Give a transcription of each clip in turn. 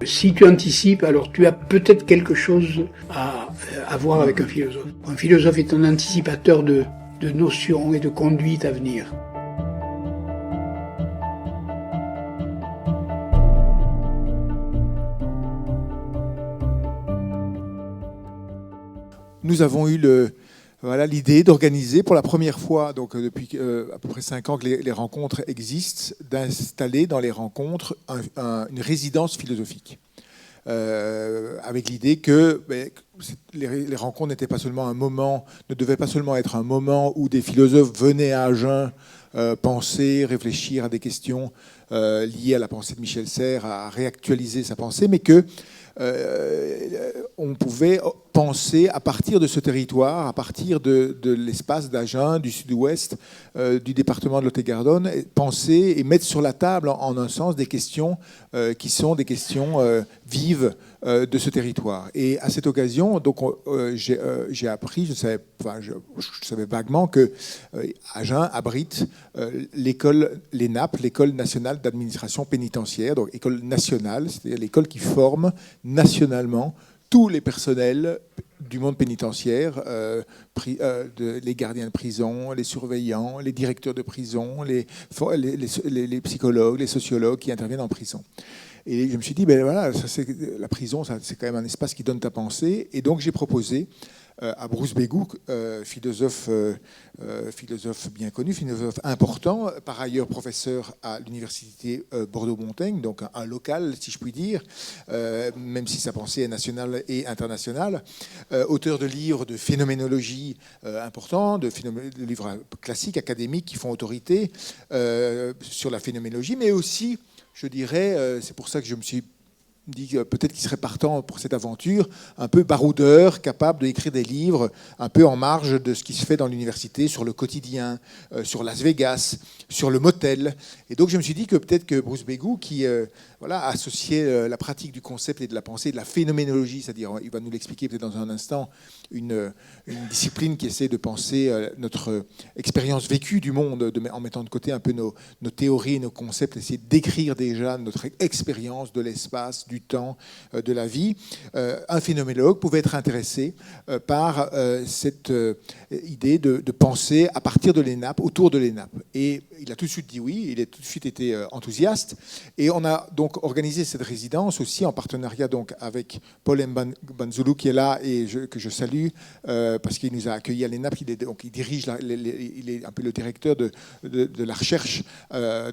Si tu anticipes, alors tu as peut-être quelque chose à voir avec un philosophe. Un philosophe est un anticipateur de notions et de conduites à venir. Nous avons eu l'idée d'organiser pour la première fois, donc depuis à peu près 5 ans que les rencontres existent, d'installer dans les rencontres une résidence philosophique. Avec l'idée que les rencontres n'étaient pas seulement ne devaient pas seulement être un moment où des philosophes venaient à Agen penser, réfléchir à des questions liées à la pensée de Michel Serres, à réactualiser sa pensée, mais que on pouvait penser à partir de ce territoire, à partir de l'espace d'Agen, du sud-ouest, du département de Lot-et-Garonne, penser et mettre sur la table, en un sens, des questions qui sont des questions vives de ce territoire. Et à cette occasion, donc, j'ai appris, je savais vaguement que Agen abrite l'ENAP, l'École nationale d'administration pénitentiaire, donc école nationale, c'est-à-dire l'école qui forme nationalement tous les personnels du monde pénitentiaire, les gardiens de prison, les surveillants, les directeurs de prison, les psychologues, les sociologues qui interviennent en prison. Et je me suis dit, la prison, c'est quand même un espace qui donne ta pensée. Et donc j'ai proposé à Bruce Bégou, philosophe bien connu, philosophe important, par ailleurs professeur à l'université Bordeaux-Montaigne, donc un local, si je puis dire, même si sa pensée est nationale et internationale, auteur de livres de phénoménologie importants, de livres classiques, académiques, qui font autorité sur la phénoménologie, mais aussi, je dirais, c'est pour ça que je me suis dit peut-être qu'il serait partant pour cette aventure, un peu baroudeur, capable d'écrire des livres un peu en marge de ce qui se fait dans l'université, sur le quotidien, sur Las Vegas, sur le motel. Et donc je me suis dit que peut-être que Bruce Bégou, qui associait la pratique du concept et de la pensée, de la phénoménologie, c'est-à-dire, il va nous l'expliquer peut-être dans un instant, une discipline qui essaie de penser notre expérience vécue du monde, en mettant de côté un peu nos théories, nos concepts, essayer d'écrire déjà notre expérience de l'espace, du temps, de la vie. Un phénoménologue pouvait être intéressé par cette idée de penser à partir de l'ENAP, autour de l'ENAP. Et il a tout de suite dit oui, il a tout de suite été enthousiaste. Et on a donc organisé cette résidence aussi en partenariat donc avec Paul Mbanzulu qui est là et que je salue parce qu'il nous a accueillis à l'ENAP. Il dirige, il est un peu le directeur de la recherche à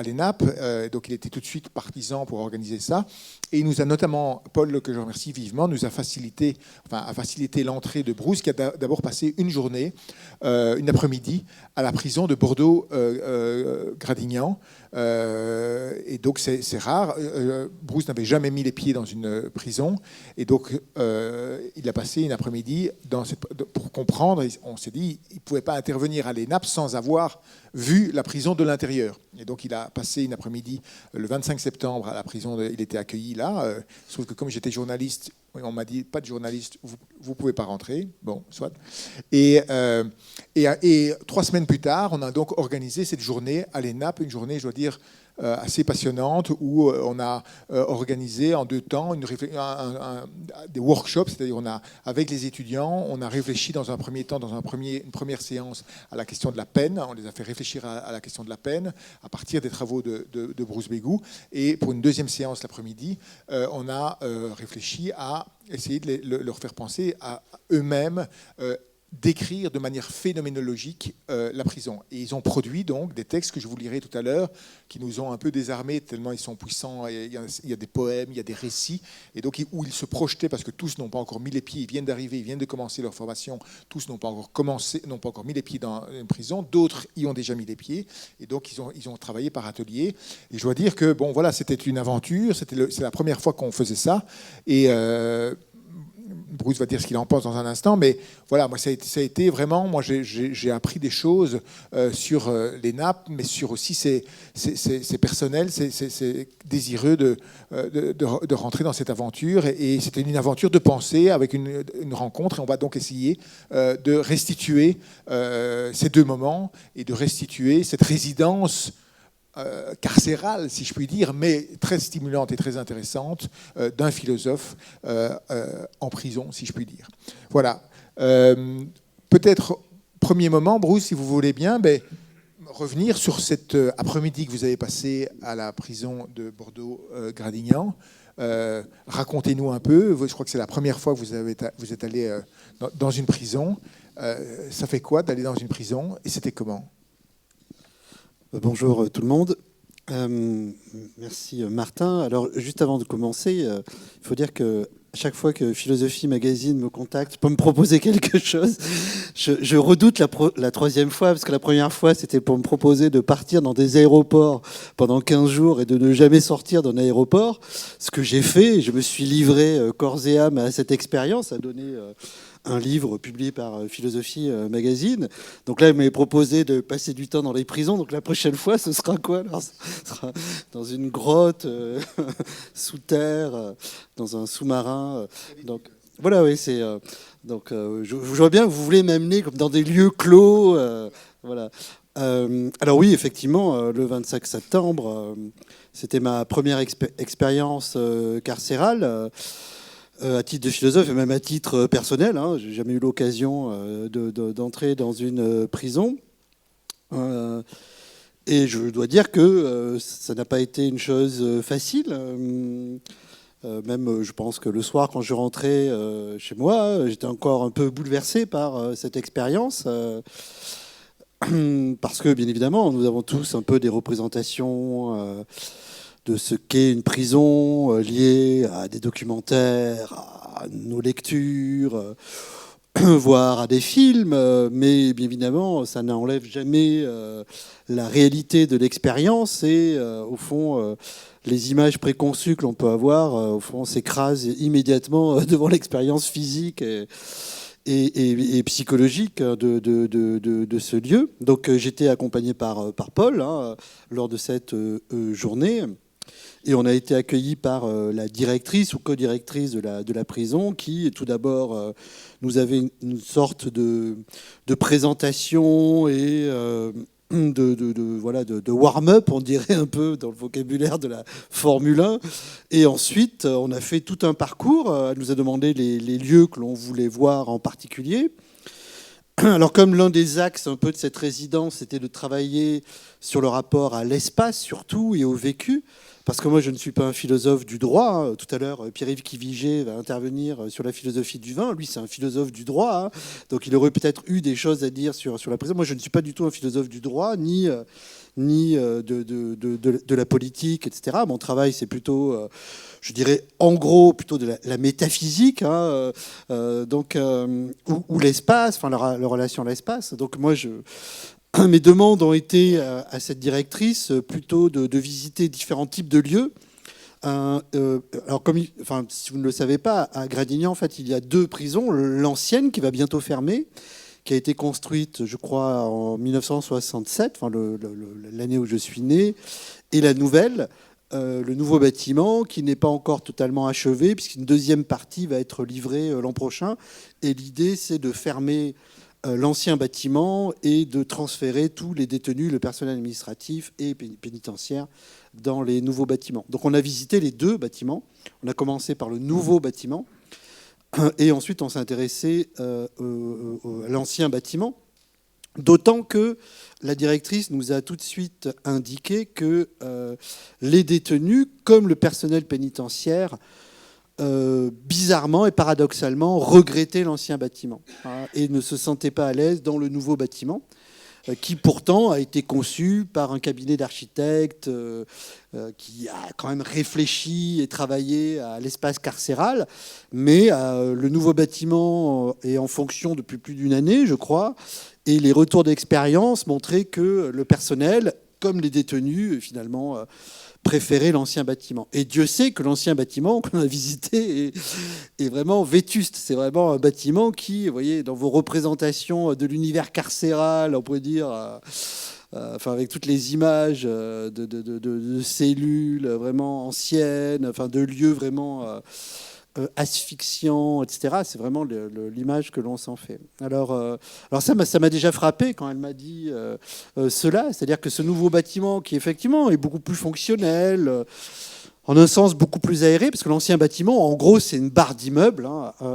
l'ENAP. Donc il était tout de suite partisan pour organiser ça. Et il nous a notamment, Paul, que je remercie vivement, a facilité l'entrée de Bruce, qui a d'abord passé une journée, une après-midi, à la prison de Bordeaux-Gradignan. Et donc c'est rare. Bruce n'avait jamais mis les pieds dans une prison. Et donc il a passé une après-midi pour comprendre. On s'est dit qu'il ne pouvait pas intervenir à l'ENAP sans avoir vu la prison de l'intérieur. Et donc il a passé une après-midi le 25 septembre à la prison. Il était accueilli là. Sauf que comme j'étais journaliste, on m'a dit, pas de journaliste, vous ne pouvez pas rentrer. Bon, soit. Et 3 semaines plus tard, on a donc organisé cette journée à l'ENAP, une journée, je dois dire, assez passionnante, où on a organisé en 2 temps des workshops, c'est-à-dire avec les étudiants, on a réfléchi dans un premier temps, une première séance à la question de la peine. On les a fait réfléchir à la question de la peine à partir des travaux de Bruce Bégou. Et pour une deuxième séance l'après-midi, on a réfléchi à essayer de leur faire penser à eux-mêmes, d'écrire de manière phénoménologique la prison. Et ils ont produit donc des textes que je vous lirai tout à l'heure, qui nous ont un peu désarmés tellement ils sont puissants. Il y a des poèmes, il y a des récits, et donc où ils se projetaient, parce que tous n'ont pas encore mis les pieds, ils viennent d'arriver, ils viennent de commencer leur formation, tous n'ont pas encore mis les pieds dans une prison, d'autres y ont déjà mis les pieds, et donc ils ont travaillé par atelier. Et je dois dire que bon, voilà, c'était une aventure, c'est la première fois qu'on faisait ça, et Bruce va dire ce qu'il en pense dans un instant, mais voilà, moi ça a été vraiment, moi j'ai appris des choses sur l'ENAP, mais sur aussi ces personnels, ces désireux de rentrer dans cette aventure. Et c'était une aventure de pensée avec une rencontre, et on va donc essayer de restituer ces 2 moments et de restituer cette résidence carcérale, si je puis dire, mais très stimulante et très intéressante d'un philosophe en prison, si je puis dire. Voilà. Peut-être, premier moment, Bruce, si vous voulez bien, revenir sur cet après-midi que vous avez passé à la prison de Bordeaux-Gradignan. Racontez-nous un peu. Je crois que c'est la première fois que vous êtes allé dans une prison. Ça fait quoi d'aller dans une prison et c'était comment ? Bonjour tout le monde. Merci Martin. Alors juste avant de commencer, il faut dire que à chaque fois que Philosophie Magazine me contacte pour me proposer quelque chose, je redoute la troisième fois, parce que la première fois, c'était pour me proposer de partir dans des aéroports pendant 15 jours et de ne jamais sortir d'un aéroport, ce que j'ai fait. Je me suis livré corps et âme à cette expérience, à donner un livre publié par Philosophie Magazine. Donc là, il m'avait proposé de passer du temps dans les prisons. Donc la prochaine fois, ce sera quoi alors ? Ce sera dans une grotte, sous terre, dans un sous-marin. Donc voilà, oui, c'est... je vois bien que vous voulez m'amener comme dans des lieux clos. Voilà. Alors oui, effectivement, le 25 septembre, c'était ma première expérience carcérale. À titre de philosophe et même à titre personnel, hein, j'ai jamais eu l'occasion d'entrer dans une prison. Et je dois dire que ça n'a pas été une chose facile. Même, je pense que le soir, quand je rentrais chez moi, j'étais encore un peu bouleversé par cette expérience. Parce que, bien évidemment, nous avons tous un peu des représentations de ce qu'est une prison liée à des documentaires, à nos lectures, voire à des films, mais bien évidemment, ça n'enlève jamais la réalité de l'expérience et, au fond, les images préconçues que l'on peut avoir, au fond, s'écrasent immédiatement devant l'expérience physique et psychologique de ce lieu. Donc j'étais accompagné par Paul hein, lors de cette journée. Et on a été accueillis par la directrice ou co-directrice de la prison qui, tout d'abord, nous avait une sorte de présentation et de warm-up, on dirait un peu dans le vocabulaire de la Formule 1. Et ensuite, on a fait tout un parcours. Elle nous a demandé les lieux que l'on voulait voir en particulier. Alors comme l'un des axes un peu de cette résidence, c'était de travailler sur le rapport à l'espace surtout et au vécu, parce que moi je ne suis pas un philosophe du droit. Hein. Tout à l'heure, Pierre-Yves Kiviget va intervenir sur la philosophie du vin. Lui, c'est un philosophe du droit, hein. Donc il aurait peut-être eu des choses à dire sur la prison. Moi, je ne suis pas du tout un philosophe du droit, ni de la politique, etc. Mon travail, c'est plutôt, je dirais, en gros, plutôt de la métaphysique, hein, ou l'espace, enfin la relation à l'espace. Donc moi, mes demandes ont été à cette directrice plutôt de visiter différents types de lieux. Alors, si vous ne le savez pas, à Gradignan, en fait, il y a deux prisons. L'ancienne, qui va bientôt fermer, qui a été construite, je crois, en 1967, enfin, l'année où je suis né, et la nouvelle, le nouveau bâtiment, qui n'est pas encore totalement achevé, puisqu'une deuxième partie va être livrée l'an prochain. Et l'idée, c'est de fermer l'ancien bâtiment et de transférer tous les détenus, le personnel administratif et pénitentiaire, dans les nouveaux bâtiments. Donc on a visité les deux bâtiments. On a commencé par le nouveau bâtiment et ensuite on s'est intéressé à l'ancien bâtiment, d'autant que la directrice nous a tout de suite indiqué que les détenus, comme le personnel pénitentiaire, bizarrement et paradoxalement regrettaient l'ancien bâtiment hein, et ne se sentaient pas à l'aise dans le nouveau bâtiment qui pourtant a été conçu par un cabinet d'architectes qui a quand même réfléchi et travaillé à l'espace carcéral, mais le nouveau bâtiment est en fonction depuis plus d'une année, je crois, et les retours d'expérience montraient que le personnel, comme les détenus, finalement, préférer l'ancien bâtiment. Et Dieu sait que l'ancien bâtiment qu'on a visité est vraiment vétuste. C'est vraiment un bâtiment qui, vous voyez, dans vos représentations de l'univers carcéral, on pourrait dire, avec toutes les images de cellules vraiment anciennes, enfin de lieux vraiment asphyxiant, etc. C'est vraiment l'image que l'on s'en fait. Alors ça m'a déjà frappé quand elle m'a dit cela, c'est-à-dire que ce nouveau bâtiment qui effectivement est beaucoup plus fonctionnel, en un sens beaucoup plus aéré, parce que l'ancien bâtiment, en gros, c'est une barre d'immeubles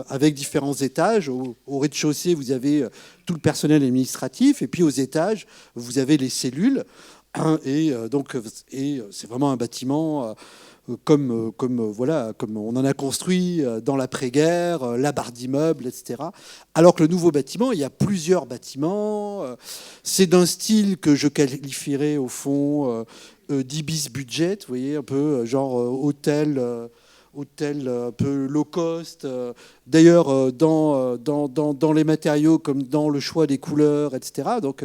avec différents étages. Au rez-de-chaussée, vous avez tout le personnel administratif, et puis aux étages, vous avez les cellules. Et c'est vraiment un bâtiment comme on en a construit dans l'après-guerre, la barre d'immeubles, etc. Alors que le nouveau bâtiment, il y a plusieurs bâtiments. C'est d'un style que je qualifierais au fond d'ibis budget, vous voyez, un peu genre hôtel un peu low cost. D'ailleurs, dans les matériaux comme dans le choix des couleurs, etc. Donc,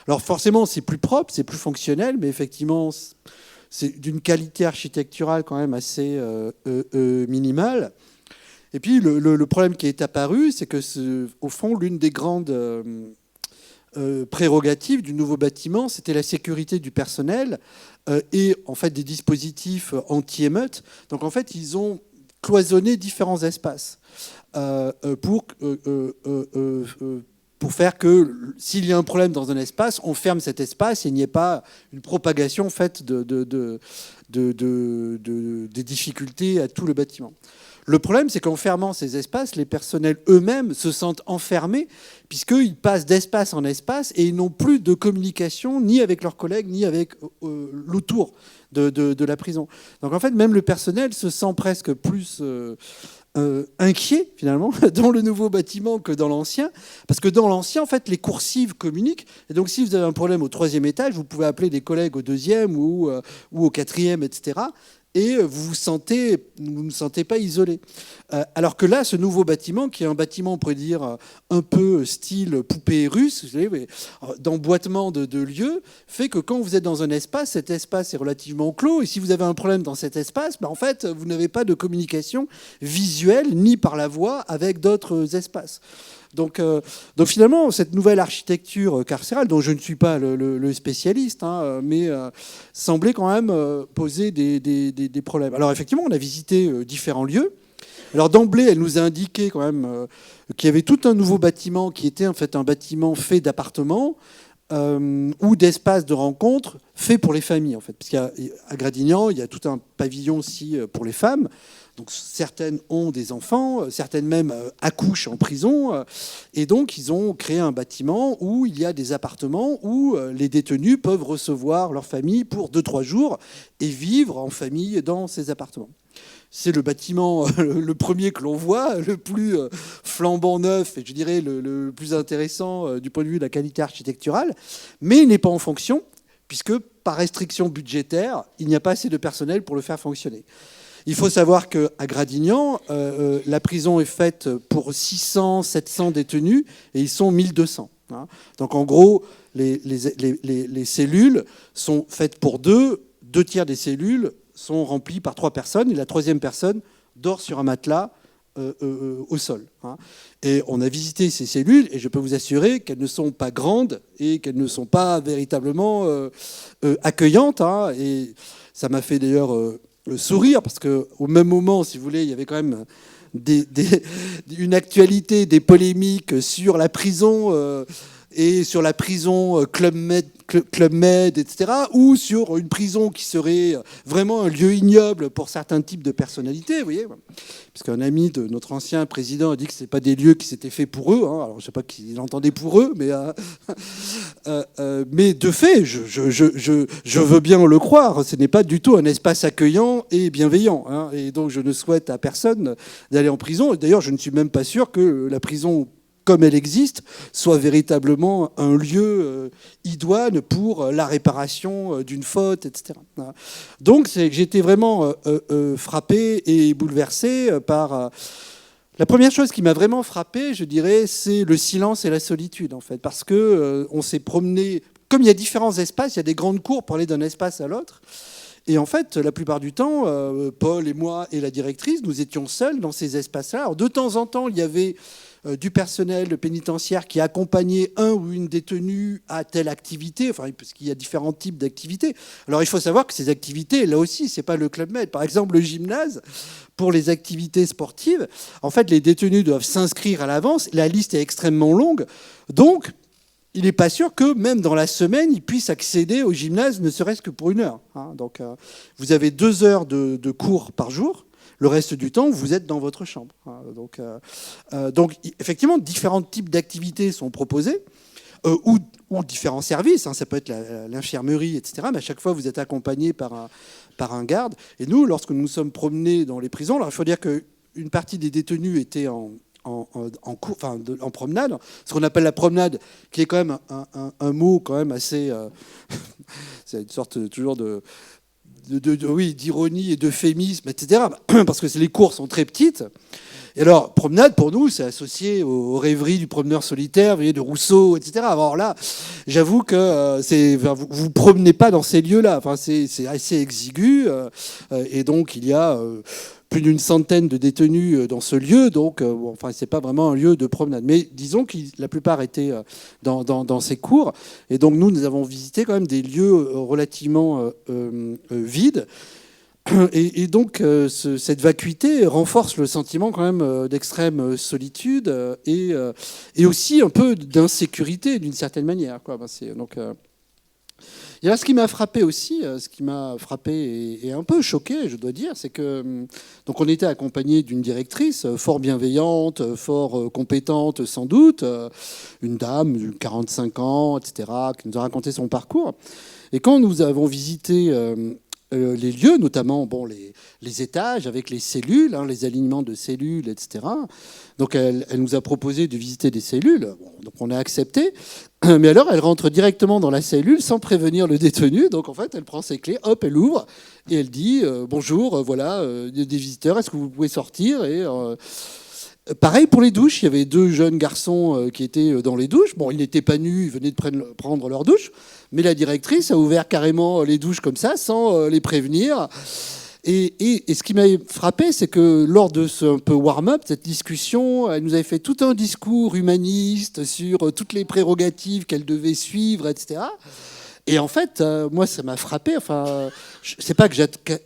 alors forcément, c'est plus propre, c'est plus fonctionnel, mais effectivement, c'est d'une qualité architecturale quand même assez minimale. Et puis, le problème qui est apparu, c'est que, au fond, l'une des grandes prérogatives du nouveau bâtiment, c'était la sécurité du personnel et en fait des dispositifs anti-émeutes. Donc en fait, ils ont cloisonné différents espaces pour faire que s'il y a un problème dans un espace, on ferme cet espace et il n'y ait pas une propagation faite des difficultés à tout le bâtiment. Le problème, c'est qu'en fermant ces espaces, les personnels eux-mêmes se sentent enfermés puisqu'ils passent d'espace en espace et ils n'ont plus de communication ni avec leurs collègues ni avec l'autour de la prison. Donc en fait, même le personnel se sent presque plus inquiet finalement dans le nouveau bâtiment que dans l'ancien, parce que dans l'ancien, en fait, les coursives communiquent. Et donc, si vous avez un problème au 3e étage, vous pouvez appeler des collègues au 2e ou au 4e, etc. Et vous ne vous sentez pas isolé. Alors que là, ce nouveau bâtiment, qui est un bâtiment, on pourrait dire, un peu style poupée russe, d'emboîtement de lieux, fait que quand vous êtes dans un espace, cet espace est relativement clos. Et si vous avez un problème dans cet espace, en fait, vous n'avez pas de communication visuelle, ni par la voix, avec d'autres espaces. Donc finalement, cette nouvelle architecture carcérale, dont je ne suis pas le spécialiste, mais semblait quand même poser des problèmes. Alors effectivement, on a visité différents lieux. Alors d'emblée, elle nous a indiqué quand même qu'il y avait tout un nouveau bâtiment qui était en fait un bâtiment fait d'appartements ou d'espaces de rencontre fait pour les familles en fait. Parce qu'à Gradignan, il y a tout un pavillon aussi pour les femmes. Donc certaines ont des enfants, certaines même accouchent en prison. Et donc ils ont créé un bâtiment où il y a des appartements où les détenus peuvent recevoir leur famille pour 2-3 jours et vivre en famille dans ces appartements. C'est le bâtiment, le premier que l'on voit, le plus flambant neuf et je dirais le plus intéressant du point de vue de la qualité architecturale. Mais il n'est pas en fonction puisque par restriction budgétaire, il n'y a pas assez de personnel pour le faire fonctionner. Il faut savoir qu'à Gradignan, la prison est faite pour 600, 700 détenus et ils sont 1200. Donc en gros, les cellules sont faites pour 2 tiers des cellules sont remplies par 3 personnes et la 3e personne dort sur un matelas au sol. Et on a visité ces cellules et je peux vous assurer qu'elles ne sont pas grandes et qu'elles ne sont pas véritablement accueillantes. Et ça m'a fait d'ailleurs sourire parce qu'au même moment, si vous voulez, il y avait quand même une actualité, des polémiques sur la prison et sur la prison Club Med, etc., ou sur une prison qui serait vraiment un lieu ignoble pour certains types de personnalités, vous voyez. Parce qu'un ami de notre ancien président a dit que ce n'est pas des lieux qui s'étaient faits pour eux. Alors, je ne sais pas qui l'entendait pour eux, mais de fait, je veux bien le croire. Ce n'est pas du tout un espace accueillant et bienveillant. Et donc, je ne souhaite à personne d'aller en prison. D'ailleurs, je ne suis même pas sûr que la prison, comme elle existe, soit véritablement un lieu idoine pour la réparation d'une faute, etc. Donc j'étais vraiment frappé et bouleversé par... La première chose qui m'a vraiment frappé, je dirais, c'est le silence et la solitude, en fait. Parce qu'on s'est promené... Comme il y a différents espaces, il y a des grandes cours pour aller d'un espace à l'autre. Et en fait, la plupart du temps, Paul et moi et la directrice, nous étions seuls dans ces espaces-là. Alors, de temps en temps, il y avait du personnel pénitentiaire qui accompagnait un ou une détenue à telle activité, enfin, parce qu'il y a différents types d'activités. Alors il faut savoir que ces activités, là aussi, c'est pas le Club Med. Par exemple, le gymnase, pour les activités sportives, en fait, les détenus doivent s'inscrire à l'avance. La liste est extrêmement longue. Donc, il n'est pas sûr que même dans la semaine, ils puissent accéder au gymnase, ne serait-ce que pour 1 heure. Donc, vous avez 2 heures de cours par jour. Le reste du temps, vous êtes dans votre chambre. Donc, effectivement, différents types d'activités sont proposés, ou différents services. Ça peut être l'infirmerie, etc. Mais à chaque fois, vous êtes accompagné par un garde. Et nous, lorsque nous nous sommes promenés dans les prisons, alors il faut dire qu'une partie des détenus était en promenade, ce qu'on appelle la promenade, qui est quand même un mot quand même assez... c'est une sorte toujours d'ironie et d'euphémisme, etc. Parce que les cours sont très petites. Et alors, promenade, pour nous, c'est associé aux rêveries du promeneur solitaire, vous voyez, de Rousseau, etc. Alors là, j'avoue que vous vous promenez pas dans ces lieux-là. Enfin, c'est assez exigu. Et donc, il y a plus d'une centaine de détenus dans ce lieu. Donc, c'est pas vraiment un lieu de promenade. Mais disons que la plupart étaient dans ces cours. Et donc, nous avons visité quand même des lieux relativement vides. Et donc, cette vacuité renforce le sentiment quand même d'extrême solitude et aussi un peu d'insécurité d'une certaine manière, quoi. Et là, ce qui m'a frappé aussi, et un peu choqué, je dois dire, c'est que donc on était accompagné d'une directrice fort bienveillante, fort compétente sans doute, une dame de 45 ans, etc., qui nous a raconté son parcours. Et quand nous avons visité les lieux, notamment les étages avec les cellules, les alignements de cellules, etc. Donc elle nous a proposé de visiter des cellules. Donc on a accepté. Mais alors elle rentre directement dans la cellule sans prévenir le détenu. Donc en fait elle prend ses clés, hop, elle ouvre et elle dit bonjour, voilà, il y a des visiteurs, est-ce que vous pouvez sortir ? Et pareil pour les douches, il y avait 2 jeunes garçons qui étaient dans les douches. Bon, ils n'étaient pas nus, ils venaient de prendre leur douche. Mais la directrice a ouvert carrément les douches comme ça, sans les prévenir. Et ce qui m'a frappé, c'est que lors de ce un peu warm-up, cette discussion, elle nous avait fait tout un discours humaniste sur toutes les prérogatives qu'elle devait suivre, etc. Et en fait, moi, ça m'a frappé. Enfin, c'est pas que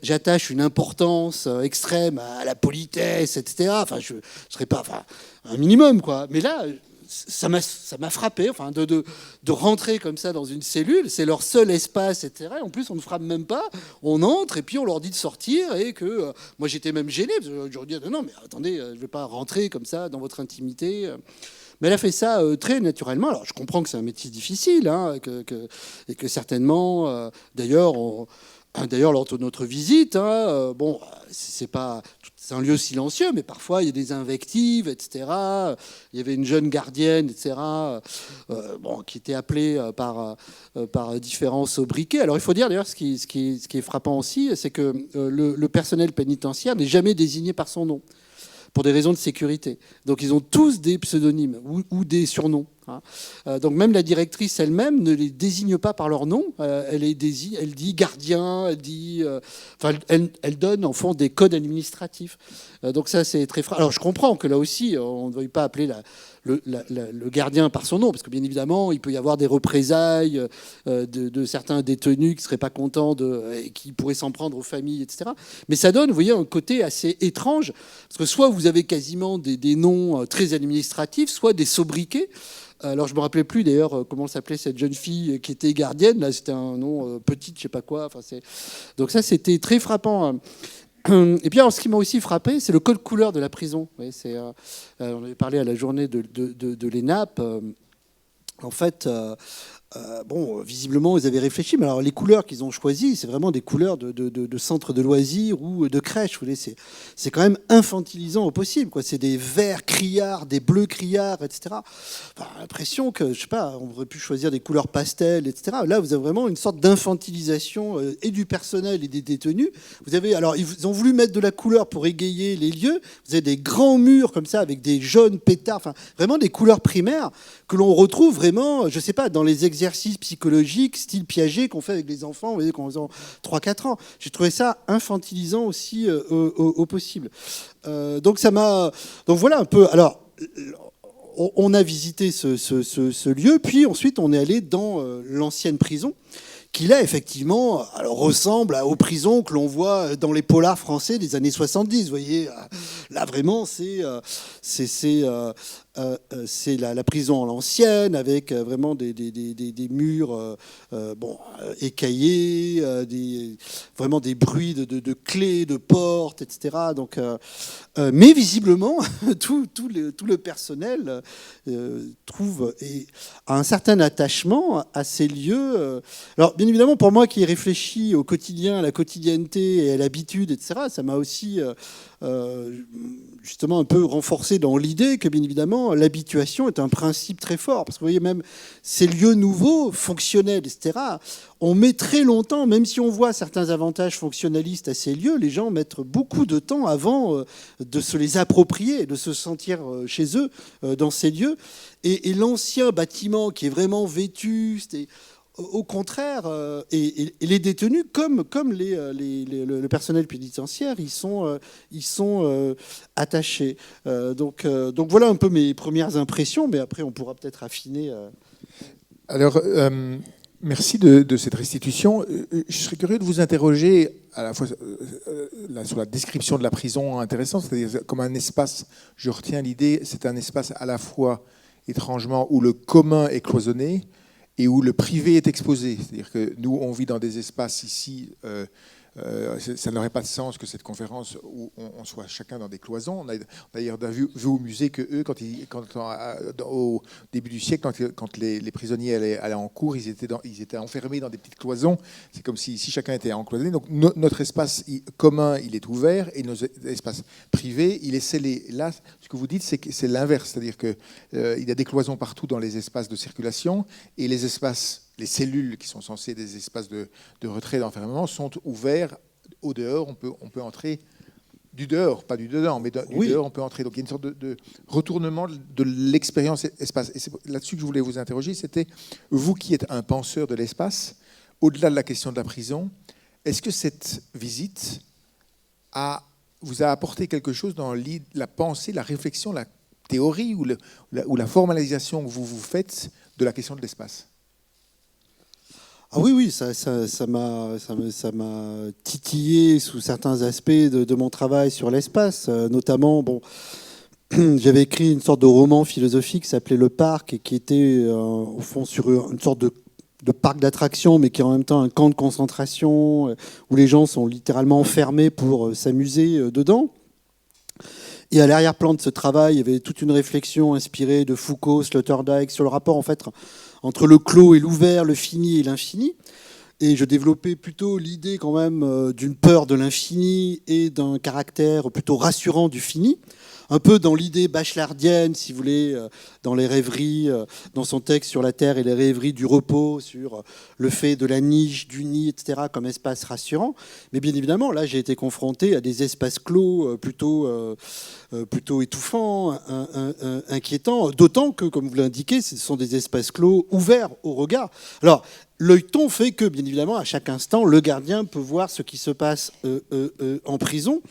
j'attache une importance extrême à la politesse, etc. Enfin, je serais pas, un minimum, quoi. Mais là, ça m'a frappé, de rentrer comme ça dans une cellule, c'est leur seul espace, etc. En plus, on ne frappe même pas, on entre et puis on leur dit de sortir et que moi j'étais même gêné parce que j'aurais dit non mais attendez, je ne vais pas rentrer comme ça dans votre intimité. Mais elle a fait ça très naturellement. Alors je comprends que c'est un métier difficile, et que certainement, d'ailleurs, lors de notre visite, c'est un lieu silencieux, mais parfois il y a des invectives, etc. Il y avait une jeune gardienne, etc., qui était appelée par différents sobriquets. Alors il faut dire d'ailleurs, ce qui est frappant aussi, c'est que le personnel pénitentiaire n'est jamais désigné par son nom, pour des raisons de sécurité. Donc ils ont tous des pseudonymes ou des surnoms. Donc même la directrice elle-même ne les désigne pas par leur nom. Elle dit gardien, elle donne en fond des codes administratifs. Donc ça c'est très frappant. Alors je comprends que là aussi on ne veuille pas appeler le gardien par son nom, parce que bien évidemment il peut y avoir des représailles de certains détenus qui ne seraient pas contents et qui pourraient s'en prendre aux familles, etc. Mais ça donne, vous voyez, un côté assez étrange, parce que soit vous avez quasiment des noms très administratifs, soit des sobriquets. Alors je me rappelais plus d'ailleurs comment s'appelait cette jeune fille qui était gardienne. Là c'était un nom petite, je sais pas quoi. Donc ça c'était très frappant. Et puis alors, ce qui m'a aussi frappé, c'est le code couleur de la prison. Vous voyez, on avait parlé à la journée de l'ENAP. En fait, visiblement, ils avaient réfléchi. Mais alors, les couleurs qu'ils ont choisies, c'est vraiment des couleurs de centres de loisirs ou de crèches. Vous voyez, c'est quand même infantilisant au possible, quoi. C'est des verts criards, des bleus criards, etc. L'impression que, je sais pas, on aurait pu choisir des couleurs pastel, etc. Là, vous avez vraiment une sorte d'infantilisation et du personnel et des détenus. Alors, ils ont voulu mettre de la couleur pour égayer les lieux. Vous avez des grands murs comme ça avec des jaunes pétards. Vraiment des couleurs primaires que l'on retrouve vraiment, je sais pas, dans les exercices psychologiques style Piaget qu'on fait avec les enfants, vous voyez, quand ils ont 3-4 ans. J'ai trouvé ça infantilisant aussi au possible. Donc voilà un peu. Alors, on a visité ce lieu, puis ensuite on est allé dans l'ancienne prison, qui là, effectivement, alors, ressemble aux prisons que l'on voit dans les polars français des années 70. Vous voyez, là, vraiment, c'est la prison à l'ancienne, avec vraiment des murs écaillés, vraiment des bruits de clés, de portes, etc. Donc, mais visiblement, tout le personnel trouve un certain attachement à ces lieux. Alors, bien évidemment, pour moi qui ai réfléchi au quotidien, à la quotidienneté et à l'habitude, etc., ça m'a aussi justement un peu renforcé dans l'idée que, bien évidemment, l'habituation est un principe très fort. Parce que vous voyez, même ces lieux nouveaux, fonctionnels, etc., on met très longtemps, même si on voit certains avantages fonctionnalistes à ces lieux, les gens mettent beaucoup de temps avant de se les approprier, de se sentir chez eux dans ces lieux. Et l'ancien bâtiment qui est vraiment vétuste et au contraire, et les détenus, comme le personnel pénitentiaire, ils sont attachés. Donc voilà un peu mes premières impressions, mais après on pourra peut-être affiner. Alors, merci de cette restitution. Je serais curieux de vous interroger à la fois sur la description de la prison intéressante, c'est-à-dire comme un espace, je retiens l'idée, c'est un espace à la fois étrangement où le commun est cloisonné, et où le privé est exposé. C'est-à-dire que nous, on vit dans des espaces ici, ça n'aurait pas de sens que cette conférence où on soit chacun dans des cloisons. On a d'ailleurs vu au musée que eux, au début du siècle, quand les prisonniers allaient en cours, ils étaient enfermés dans des petites cloisons. C'est comme si chacun était encloisonné. Donc notre espace commun, il est ouvert, et nos espaces privés, il est scellé. Là, ce que vous dites, c'est que c'est l'inverse. C'est-à-dire qu'il y a des cloisons partout dans les espaces de circulation, et les cellules qui sont censées des espaces de retrait, d'enfermement, sont ouverts au dehors. On peut entrer du dehors, pas du dedans, mais du dehors, on peut entrer. Donc il y a une sorte de retournement de l'expérience espace. Et c'est là-dessus que je voulais vous interroger. C'était, vous qui êtes un penseur de l'espace, au-delà de la question de la prison, est-ce que cette visite vous a apporté quelque chose dans la pensée, la réflexion, la théorie ou la formalisation que vous faites de la question de l'espace ? Ah oui, ça m'a titillé sous certains aspects de mon travail sur l'espace, notamment, j'avais écrit une sorte de roman philosophique qui s'appelait Le Parc, et qui était au fond sur une sorte de parc d'attractions, mais qui est en même temps un camp de concentration où les gens sont littéralement enfermés pour s'amuser dedans. Et à l'arrière-plan de ce travail, il y avait toute une réflexion inspirée de Foucault, Sloterdijk, sur le rapport en fait entre le clos et l'ouvert, le fini et l'infini. Et je développais plutôt l'idée quand même d'une peur de l'infini et d'un caractère plutôt rassurant du fini. Un peu dans l'idée bachelardienne, si vous voulez, dans les rêveries, dans son texte sur la Terre et les rêveries du repos, sur le fait de la niche, du nid, etc., comme espace rassurant. Mais bien évidemment, là, j'ai été confronté à des espaces clos plutôt étouffants, inquiétants, d'autant que, comme vous l'indiquez, ce sont des espaces clos ouverts au regard. Alors, l'œilleton fait que, bien évidemment, à chaque instant, le gardien peut voir ce qui se passe en prison,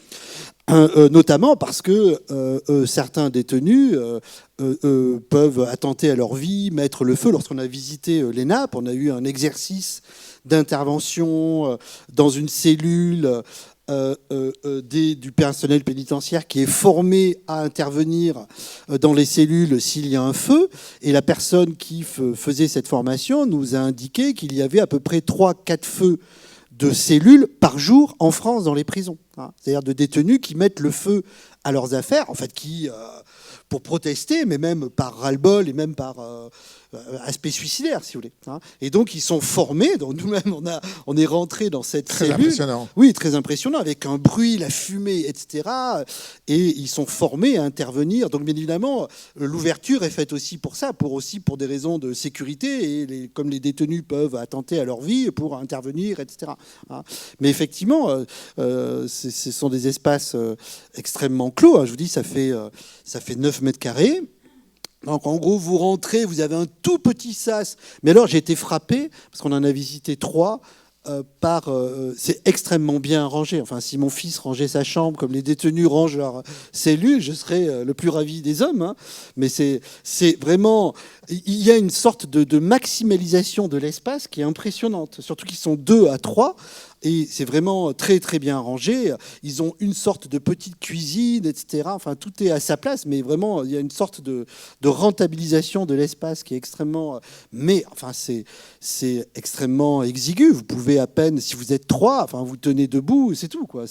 notamment parce que certains détenus peuvent attenter à leur vie, mettre le feu. Lorsqu'on a visité les nappes, on a eu un exercice d'intervention dans une cellule du personnel pénitentiaire qui est formé à intervenir dans les cellules s'il y a un feu. Et la personne qui faisait cette formation nous a indiqué qu'il y avait à peu près 3-4 feux de cellules par jour en France dans les prisons. C'est-à-dire de détenus qui mettent le feu à leurs affaires, en fait, qui, pour protester, mais même par ras-le-bol et même par aspect suicidaire, si vous voulez. Et donc, ils sont formés. Donc, nous-mêmes, on est rentrés dans cette cellule. Très impressionnant. Oui, très impressionnant, avec un bruit, la fumée, etc. Et ils sont formés à intervenir. Donc, bien évidemment, l'ouverture est faite aussi pour ça, pour des raisons de sécurité, et comme les détenus peuvent attenter à leur vie, pour intervenir, etc. Mais effectivement, ce sont des espaces extrêmement clos. Je vous dis, ça fait 9 mètres carrés. Donc en gros, vous rentrez, vous avez un tout petit sas. Mais alors j'ai été frappé, parce qu'on en a visité 3, c'est extrêmement bien rangé. Enfin, si mon fils rangeait sa chambre comme les détenus rangent leurs cellules, je serais le plus ravi des hommes. Hein. Mais c'est vraiment... Il y a une sorte de maximalisation de l'espace qui est impressionnante. Surtout qu'ils sont 2 à 3. Et c'est vraiment très, très bien rangé. Ils ont une sorte de petite cuisine, etc. Enfin, tout est à sa place, mais vraiment, il y a une sorte de rentabilisation de l'espace qui est extrêmement... Mais, enfin, c'est extrêmement exigu. Vous pouvez à peine, si vous êtes 3, enfin, vous tenez debout, c'est tout, quoi.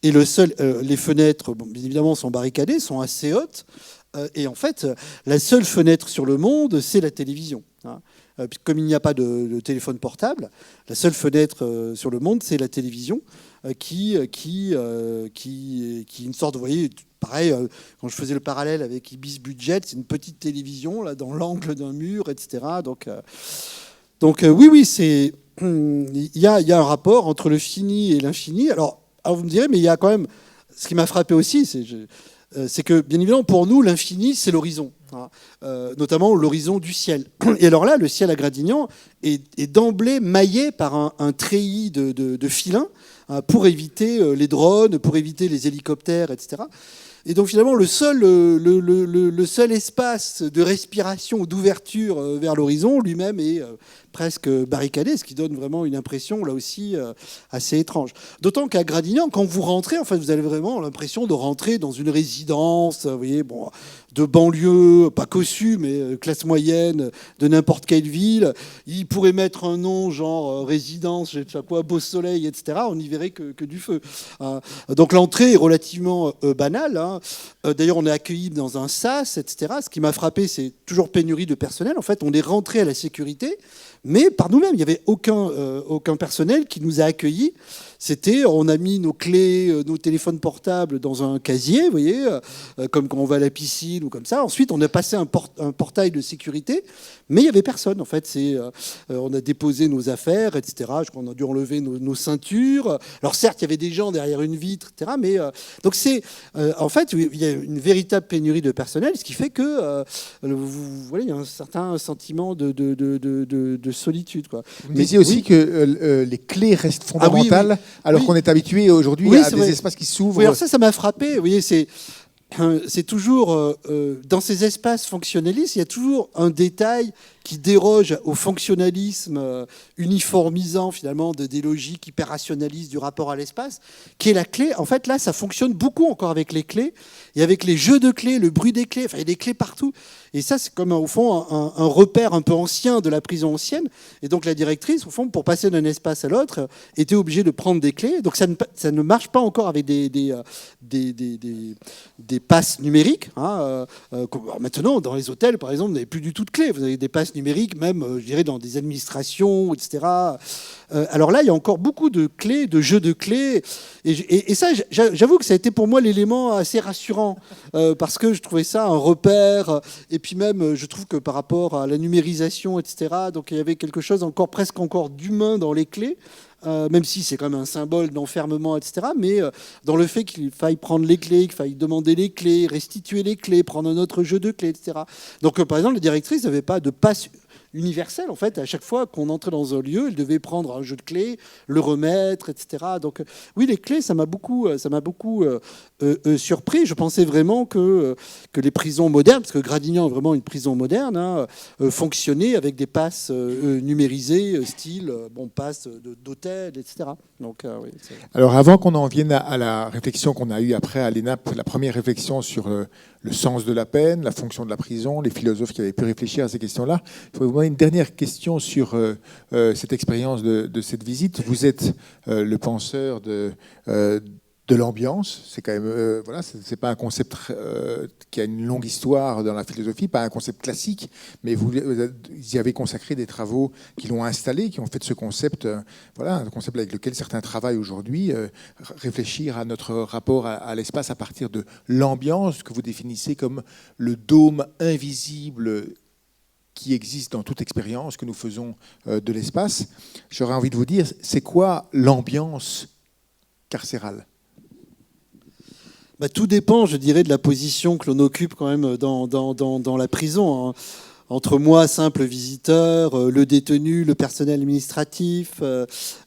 Et les fenêtres, bon, bien évidemment, sont barricadées, sont assez hautes. Et en fait, la seule fenêtre sur le monde, c'est la télévision. Hein. Comme il n'y a pas de téléphone portable, la seule fenêtre sur le monde, c'est la télévision, qui est une sorte, vous voyez, pareil, quand je faisais le parallèle avec Ibis Budget, c'est une petite télévision là, dans l'angle d'un mur, etc. Donc oui, il y a un rapport entre le fini et l'infini. Alors vous me direz, mais il y a quand même, ce qui m'a frappé aussi, c'est que, bien évidemment, pour nous, l'infini, c'est l'horizon, hein, notamment l'horizon du ciel. Et alors là, le ciel à Gradignan est d'emblée maillé par un treillis de filins, hein, pour éviter les drones, pour éviter les hélicoptères, etc. Et donc finalement, le seul espace de respiration ou d'ouverture vers l'horizon lui-même est presque barricadé, ce qui donne vraiment une impression, là aussi, assez étrange. D'autant qu'à Gradignan, quand vous rentrez, en fait, vous avez vraiment l'impression de rentrer dans une résidence, vous voyez, bon, de banlieue, pas cossue, mais classe moyenne, de n'importe quelle ville. Il pourrait mettre un nom, genre résidence, je sais pas quoi, Beau Soleil, etc. On n'y verrait que du feu. Donc l'entrée est relativement banale. Hein. D'ailleurs, on est accueilli dans un sas, etc. Ce qui m'a frappé, c'est toujours pénurie de personnel. En fait, on est rentré à la sécurité, mais par nous-mêmes. Il n'y avait aucun personnel qui nous a accueillis. On a mis nos clés, nos téléphones portables dans un casier, vous voyez, comme quand on va à la piscine ou comme ça. Ensuite, on a passé un portail de sécurité, mais il n'y avait personne. En fait, on a déposé nos affaires, etc. Je crois qu'on a dû enlever nos ceintures. Alors certes, il y avait des gens derrière une vitre, etc. Mais donc en fait, il y a une véritable pénurie de personnel, ce qui fait que vous voyez, il y a un certain sentiment de solitude, quoi. Vous disiez aussi que les clés restent fondamentales. Oui. Alors qu'on est habitué aujourd'hui à des espaces qui s'ouvrent. Oui, alors ça m'a frappé. Vous voyez, c'est toujours, dans ces espaces fonctionnalistes, il y a toujours un détail qui déroge au fonctionnalisme uniformisant finalement des logiques hyper rationalistes du rapport à l'espace, qui est la clé. En fait, là, ça fonctionne beaucoup encore avec les clés et avec les jeux de clés, le bruit des clés. Enfin, il y a des clés partout. Et ça, c'est comme au fond un repère un peu ancien de la prison ancienne. Et donc la directrice, au fond, pour passer d'un espace à l'autre, était obligée de prendre des clés. Donc ça ne marche pas encore avec des passes numériques. Hein. Maintenant, dans les hôtels, par exemple, vous n'avez plus du tout de clés. Vous avez des passes numériques, même, je dirais, dans des administrations, etc. Alors là, il y a encore beaucoup de clés, de jeux de clés. Et ça, j'avoue que ça a été pour moi l'élément assez rassurant, parce que je trouvais ça un repère. Et puis même, je trouve que par rapport à la numérisation, etc., donc il y avait quelque chose presque encore d'humain dans les clés. Même si c'est quand même un symbole d'enfermement, etc. Mais dans le fait qu'il faille prendre les clés, qu'il faille demander les clés, restituer les clés, prendre un autre jeu de clés, etc. Donc, par exemple, la directrice n'avait pas de passe universelle. En fait, à chaque fois qu'on entrait dans un lieu, elle devait prendre un jeu de clés, le remettre, etc. Donc, oui, les clés, ça m'a beaucoup surpris. Je pensais vraiment que les prisons modernes, parce que Gradignan est vraiment une prison moderne, hein, fonctionnaient avec des passes numérisées, style passe d'hôtel, etc. Donc, oui, alors, avant qu'on en vienne à la réflexion qu'on a eue après à l'ENAP, la première réflexion sur le sens de la peine, la fonction de la prison, les philosophes qui avaient pu réfléchir à ces questions-là, il faut vous demander une dernière question sur cette expérience de cette visite. Vous êtes le penseur de l'ambiance. C'est quand même c'est pas un concept qui a une longue histoire dans la philosophie, pas un concept classique, mais vous y avez consacré des travaux qui l'ont installé, qui ont fait de ce concept un concept avec lequel certains travaillent aujourd'hui, réfléchir à notre rapport à l'espace à partir de l'ambiance que vous définissez comme le dôme invisible qui existe dans toute expérience que nous faisons de l'espace. J'aurais envie de vous dire, c'est quoi l'ambiance carcérale ? Bah, tout dépend, je dirais, de la position que l'on occupe quand même dans la prison. Hein. entre moi, simple visiteur, le détenu, le personnel administratif,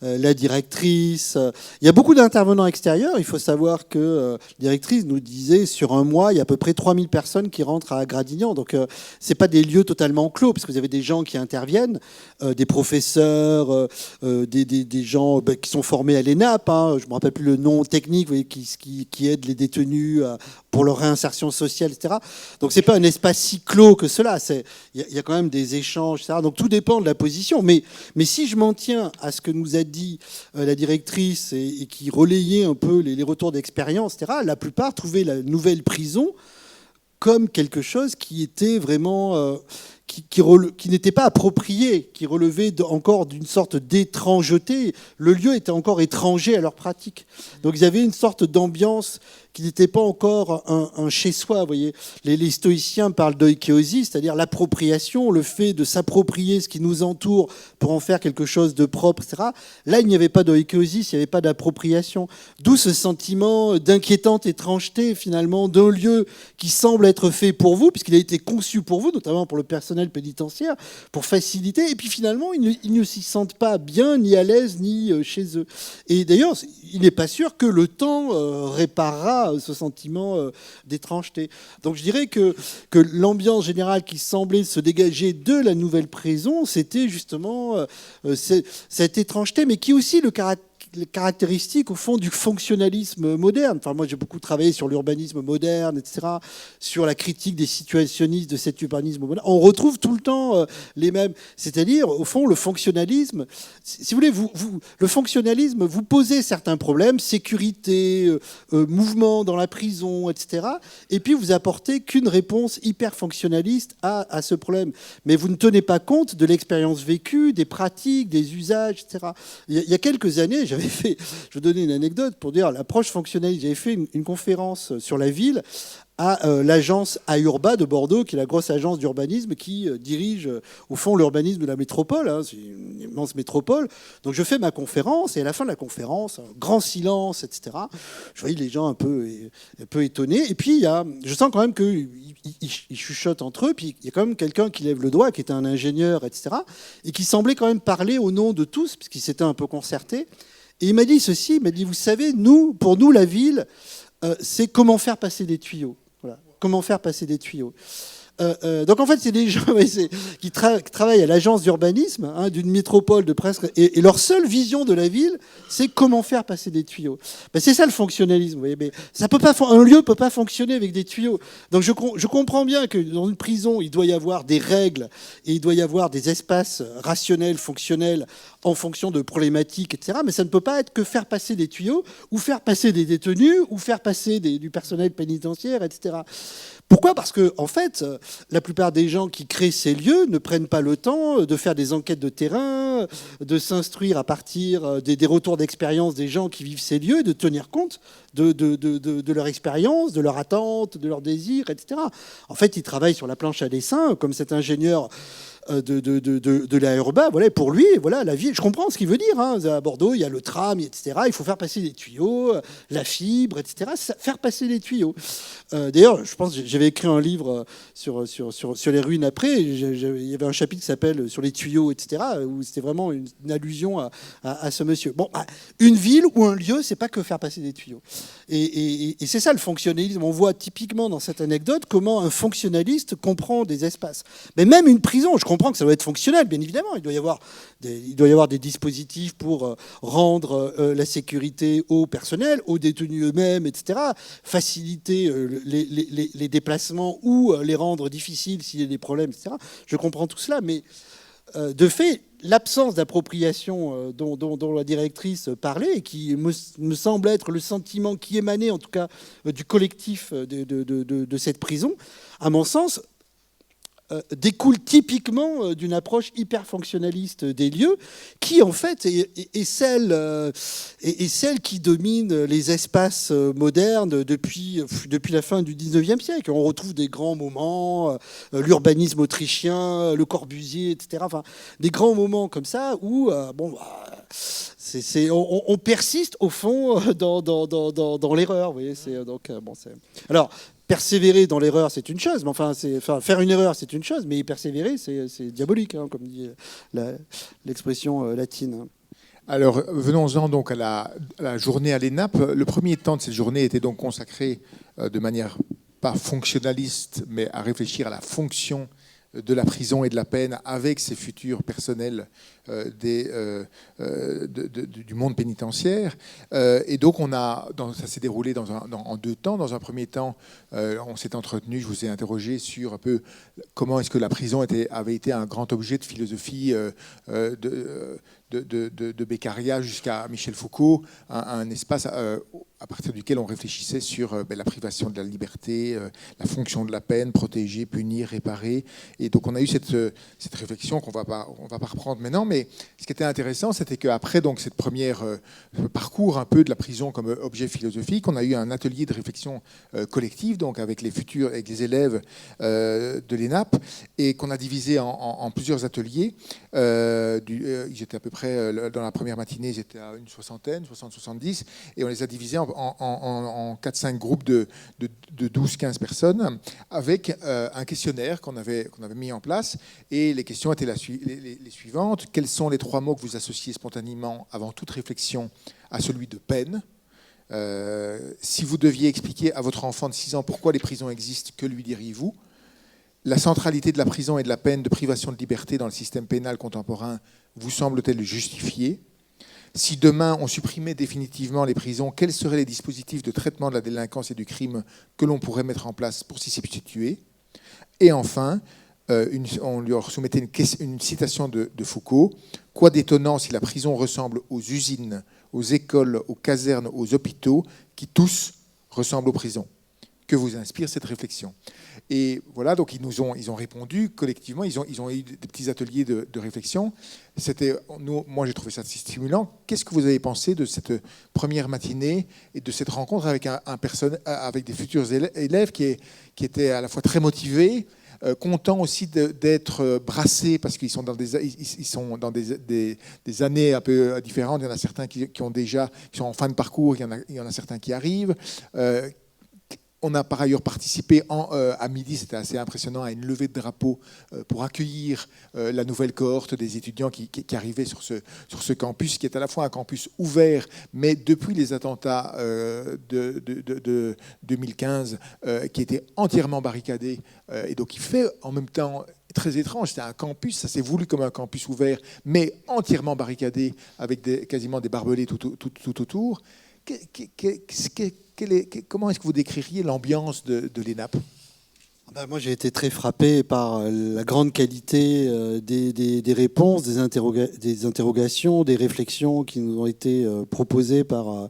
la directrice. Il y a beaucoup d'intervenants extérieurs. Il faut savoir que la directrice nous disait, sur un mois, il y a à peu près 3000 personnes qui rentrent à Gradignan. Donc, c'est pas des lieux totalement clos, parce que vous avez des gens qui interviennent, des professeurs, des gens qui sont formés à l'ENAP. Hein, je me rappelle plus le nom technique, vous voyez, qui aident les détenus pour leur réinsertion sociale, etc. Donc, c'est pas un espace si clos que cela. Il y a quand même des échanges, etc. Donc, tout dépend de la position. Mais si je m'en tiens à ce que nous a dit la directrice et qui relayait un peu les retours d'expérience, etc., la plupart trouvaient la nouvelle prison comme quelque chose qui était vraiment... qui n'était pas approprié, qui relevait encore d'une sorte d'étrangeté. Le lieu était encore étranger à leur pratique. Donc ils avaient une sorte d'ambiance qui n'était pas encore un chez-soi. Vous voyez, les stoïciens parlent d'oikiosis, c'est-à-dire l'appropriation, le fait de s'approprier ce qui nous entoure pour en faire quelque chose de propre, etc. Là, il n'y avait pas d'oikiosis, il n'y avait pas d'appropriation. D'où ce sentiment d'inquiétante étrangeté, finalement, d'un lieu qui semble être fait pour vous, puisqu'il a été conçu pour vous, notamment pour le personnel pénitentiaire, pour faciliter. Et puis finalement, ils ne s'y sentent pas bien, ni à l'aise, ni chez eux. Et d'ailleurs, il n'est pas sûr que le temps réparera ce sentiment d'étrangeté. Donc je dirais que l'ambiance générale qui semblait se dégager de la nouvelle prison, c'était justement cette étrangeté, mais qui est aussi les caractéristiques, au fond, du fonctionnalisme moderne. Enfin, moi, j'ai beaucoup travaillé sur l'urbanisme moderne, etc., sur la critique des situationnistes de cet urbanisme moderne. On retrouve tout le temps les mêmes. C'est-à-dire, au fond, le fonctionnalisme, si vous voulez, le fonctionnalisme, vous posez certains problèmes, sécurité, mouvement dans la prison, etc., et puis vous apportez qu'une réponse hyper fonctionnaliste à ce problème. Mais vous ne tenez pas compte de l'expérience vécue, des pratiques, des usages, etc. Il y a quelques années, je vais vous donner une anecdote pour dire l'approche fonctionnaliste. J'avais fait une conférence sur la ville à l'agence AURBA de Bordeaux, qui est la grosse agence d'urbanisme qui dirige, au fond, l'urbanisme de la métropole. Hein, c'est une immense métropole. Donc je fais ma conférence, et à la fin de la conférence, un grand silence, etc. Je voyais les gens un peu étonnés. Et puis, je sens quand même qu'ils chuchotent entre eux. Puis il y a quand même quelqu'un qui lève le doigt, qui était un ingénieur, etc., et qui semblait quand même parler au nom de tous, puisqu'il s'était un peu concerté. Et il m'a dit ceci, il m'a dit, vous savez, pour nous, la ville, c'est comment faire passer des tuyaux. Voilà. Comment faire passer des tuyaux. Donc en fait, c'est des gens qui travaillent à l'agence d'urbanisme d'une métropole de presque... Et leur seule vision de la ville, c'est comment faire passer des tuyaux. Ben, c'est ça le fonctionnalisme. Vous voyez, mais ça peut pas, un lieu ne peut pas fonctionner avec des tuyaux. Donc je comprends bien que dans une prison, il doit y avoir des règles et il doit y avoir des espaces rationnels, fonctionnels, en fonction de problématiques, etc. Mais ça ne peut pas être que faire passer des tuyaux ou faire passer des détenus ou faire passer du personnel pénitentiaire, etc. Pourquoi ? Parce que, en fait, la plupart des gens qui créent ces lieux ne prennent pas le temps de faire des enquêtes de terrain, de s'instruire à partir des retours d'expérience des gens qui vivent ces lieux, de tenir compte de leur expérience, de leur attente, de leurs désirs, etc. En fait, ils travaillent sur la planche à dessin, comme cet ingénieur de la Urba. Voilà, pour lui, voilà, la vie. Je comprends ce qu'il veut dire. Hein. À Bordeaux, il y a le tram, etc. Il faut faire passer des tuyaux, la fibre, etc. Faire passer des tuyaux. D'ailleurs, je pense que j'avais écrit un livre sur les ruines après. Il y avait un chapitre qui s'appelle Sur les tuyaux, etc. où c'était vraiment une allusion à ce monsieur. Bon, une ville ou un lieu, c'est pas que faire passer des tuyaux. Et c'est ça le fonctionnalisme. On voit typiquement dans cette anecdote comment un fonctionnaliste comprend des espaces. Mais même une prison, je comprends que ça doit être fonctionnel, bien évidemment. Il doit y avoir des dispositifs pour rendre la sécurité au personnel, aux détenus eux-mêmes, etc. Faciliter les déplacements ou les rendre difficiles s'il y a des problèmes, etc. Je comprends tout cela, mais de fait, l'absence d'appropriation dont la directrice parlait, et qui me semble être le sentiment qui émanait, en tout cas, du collectif de cette prison, à mon sens, découle typiquement d'une approche hyper fonctionnaliste des lieux, qui en fait est celle qui domine les espaces modernes depuis la fin du 19e siècle. On retrouve des grands moments, l'urbanisme autrichien, le Corbusier, etc. Enfin, des grands moments comme ça où on persiste au fond dans l'erreur. Vous voyez, alors persévérer dans l'erreur, c'est une chose, mais faire une erreur, c'est une chose, mais y persévérer, c'est diabolique, hein, comme dit l'expression latine. Alors, venons-en donc à la journée à l'ENAP. Le premier temps de cette journée était donc consacré de manière pas fonctionnaliste, mais à réfléchir à la fonction de la prison et de la peine avec ses futurs personnels du monde pénitentiaire. Et donc, ça s'est déroulé en 2 temps. Dans un premier temps, on s'est entretenu, je vous ai interrogé sur un peu comment est-ce que la prison avait été un grand objet de philosophie de Beccaria jusqu'à Michel Foucault, un espace à partir duquel on réfléchissait sur la privation de la liberté, la fonction de la peine, protéger, punir, réparer. Et donc on a eu cette réflexion qu'on va pas reprendre maintenant, mais ce qui était intéressant, c'était qu'après donc cette première parcours un peu de la prison comme objet philosophique, on a eu un atelier de réflexion collective, donc avec les élèves de l'ENAP, et qu'on a divisé en plusieurs ateliers. Ils étaient à peu près, dans la première matinée, ils étaient à une soixantaine, 60-70, et on les a divisés en 4-5 groupes de 12-15 personnes, avec un questionnaire qu'on avait mis en place, et les questions étaient les suivantes. Quels sont les 3 mots que vous associez spontanément, avant toute réflexion, à celui de peine ? Si vous deviez expliquer à votre enfant de 6 ans pourquoi les prisons existent, que lui diriez-vous ? La centralité de la prison et de la peine de privation de liberté dans le système pénal contemporain vous semble-t-elle justifiée ? Si demain on supprimait définitivement les prisons, quels seraient les dispositifs de traitement de la délinquance et du crime que l'on pourrait mettre en place pour s'y substituer ? Et enfin, on lui soumettait une citation de Foucault. Quoi d'étonnant si la prison ressemble aux usines, aux écoles, aux casernes, aux hôpitaux, qui tous ressemblent aux prisons ? Que vous inspire cette réflexion ? Et voilà, donc ils ont répondu collectivement, ils ont eu des petits ateliers de réflexion. Moi j'ai trouvé ça stimulant. Qu'est-ce que vous avez pensé de cette première matinée et de cette rencontre avec avec des futurs élèves qui étaient à la fois très motivés, contents aussi d'être brassés parce qu'ils sont dans des années un peu différentes. Il y en a certains qui sont en fin de parcours, il y en a certains qui arrivent. On a par ailleurs participé à midi, c'était assez impressionnant, à une levée de drapeau pour accueillir la nouvelle cohorte des étudiants qui arrivaient sur ce campus, qui est à la fois un campus ouvert, mais depuis les attentats de 2015, qui était entièrement barricadé, et donc il fait en même temps très étrange. C'était un campus, ça s'est voulu comme un campus ouvert, mais entièrement barricadé, avec quasiment des barbelés tout autour. Comment est-ce que vous décririez l'ambiance de l'ENAP ? Moi, j'ai été très frappé par la grande qualité des réponses, des interrogations, des réflexions qui nous ont été proposées par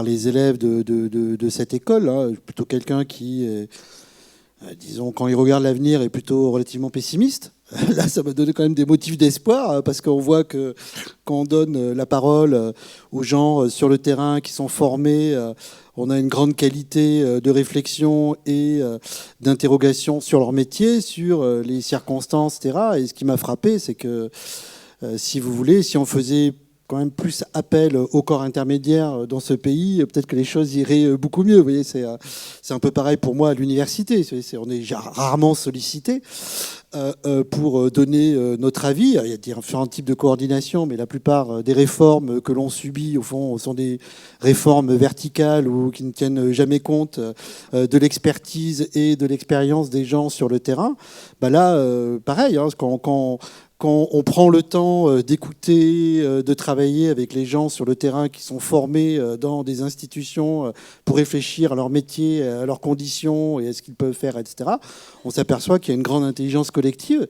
les élèves de cette école. Hein. Plutôt quelqu'un qui, disons, quand il regarde l'avenir, est plutôt relativement pessimiste. Là, ça m'a donné quand même des motifs d'espoir, parce qu'on voit que quand on donne la parole aux gens sur le terrain qui sont formés, on a une grande qualité de réflexion et d'interrogation sur leur métier, sur les circonstances, etc. Et ce qui m'a frappé, c'est que, si vous voulez, si on faisait quand même plus appel au corps intermédiaire dans ce pays, peut-être que les choses iraient beaucoup mieux. Vous voyez, c'est un peu pareil pour moi à l'université. On est rarement sollicité pour donner notre avis. Il y a différents types de coordination, mais la plupart des réformes que l'on subit, au fond, sont des réformes verticales ou qui ne tiennent jamais compte de l'expertise et de l'expérience des gens sur le terrain. Là, pareil, hein, quand on prend le temps d'écouter, de travailler avec les gens sur le terrain qui sont formés dans des institutions pour réfléchir à leur métier, à leurs conditions et à ce qu'ils peuvent faire, etc., on s'aperçoit qu'il y a une grande intelligence collective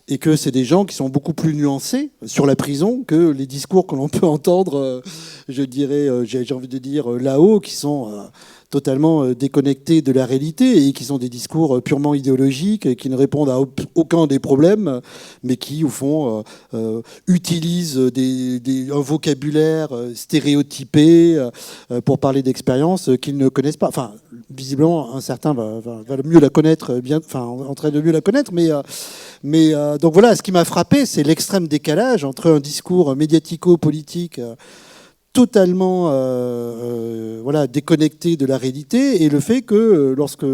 et que c'est des gens qui sont beaucoup plus nuancés sur la prison que les discours que l'on peut entendre, je dirais, j'ai envie de dire, là-haut, qui sont totalement déconnectés de la réalité et qui sont des discours purement idéologiques et qui ne répondent à aucun des problèmes, mais qui, au fond, utilisent un vocabulaire stéréotypé pour parler d'expériences qu'ils ne connaissent pas. Enfin, visiblement, un certain va mieux la connaître, en train de mieux la connaître, mais donc voilà, ce qui m'a frappé, c'est l'extrême décalage entre un discours médiatico-politique totalement voilà, déconnecté de la réalité, et le fait que lorsque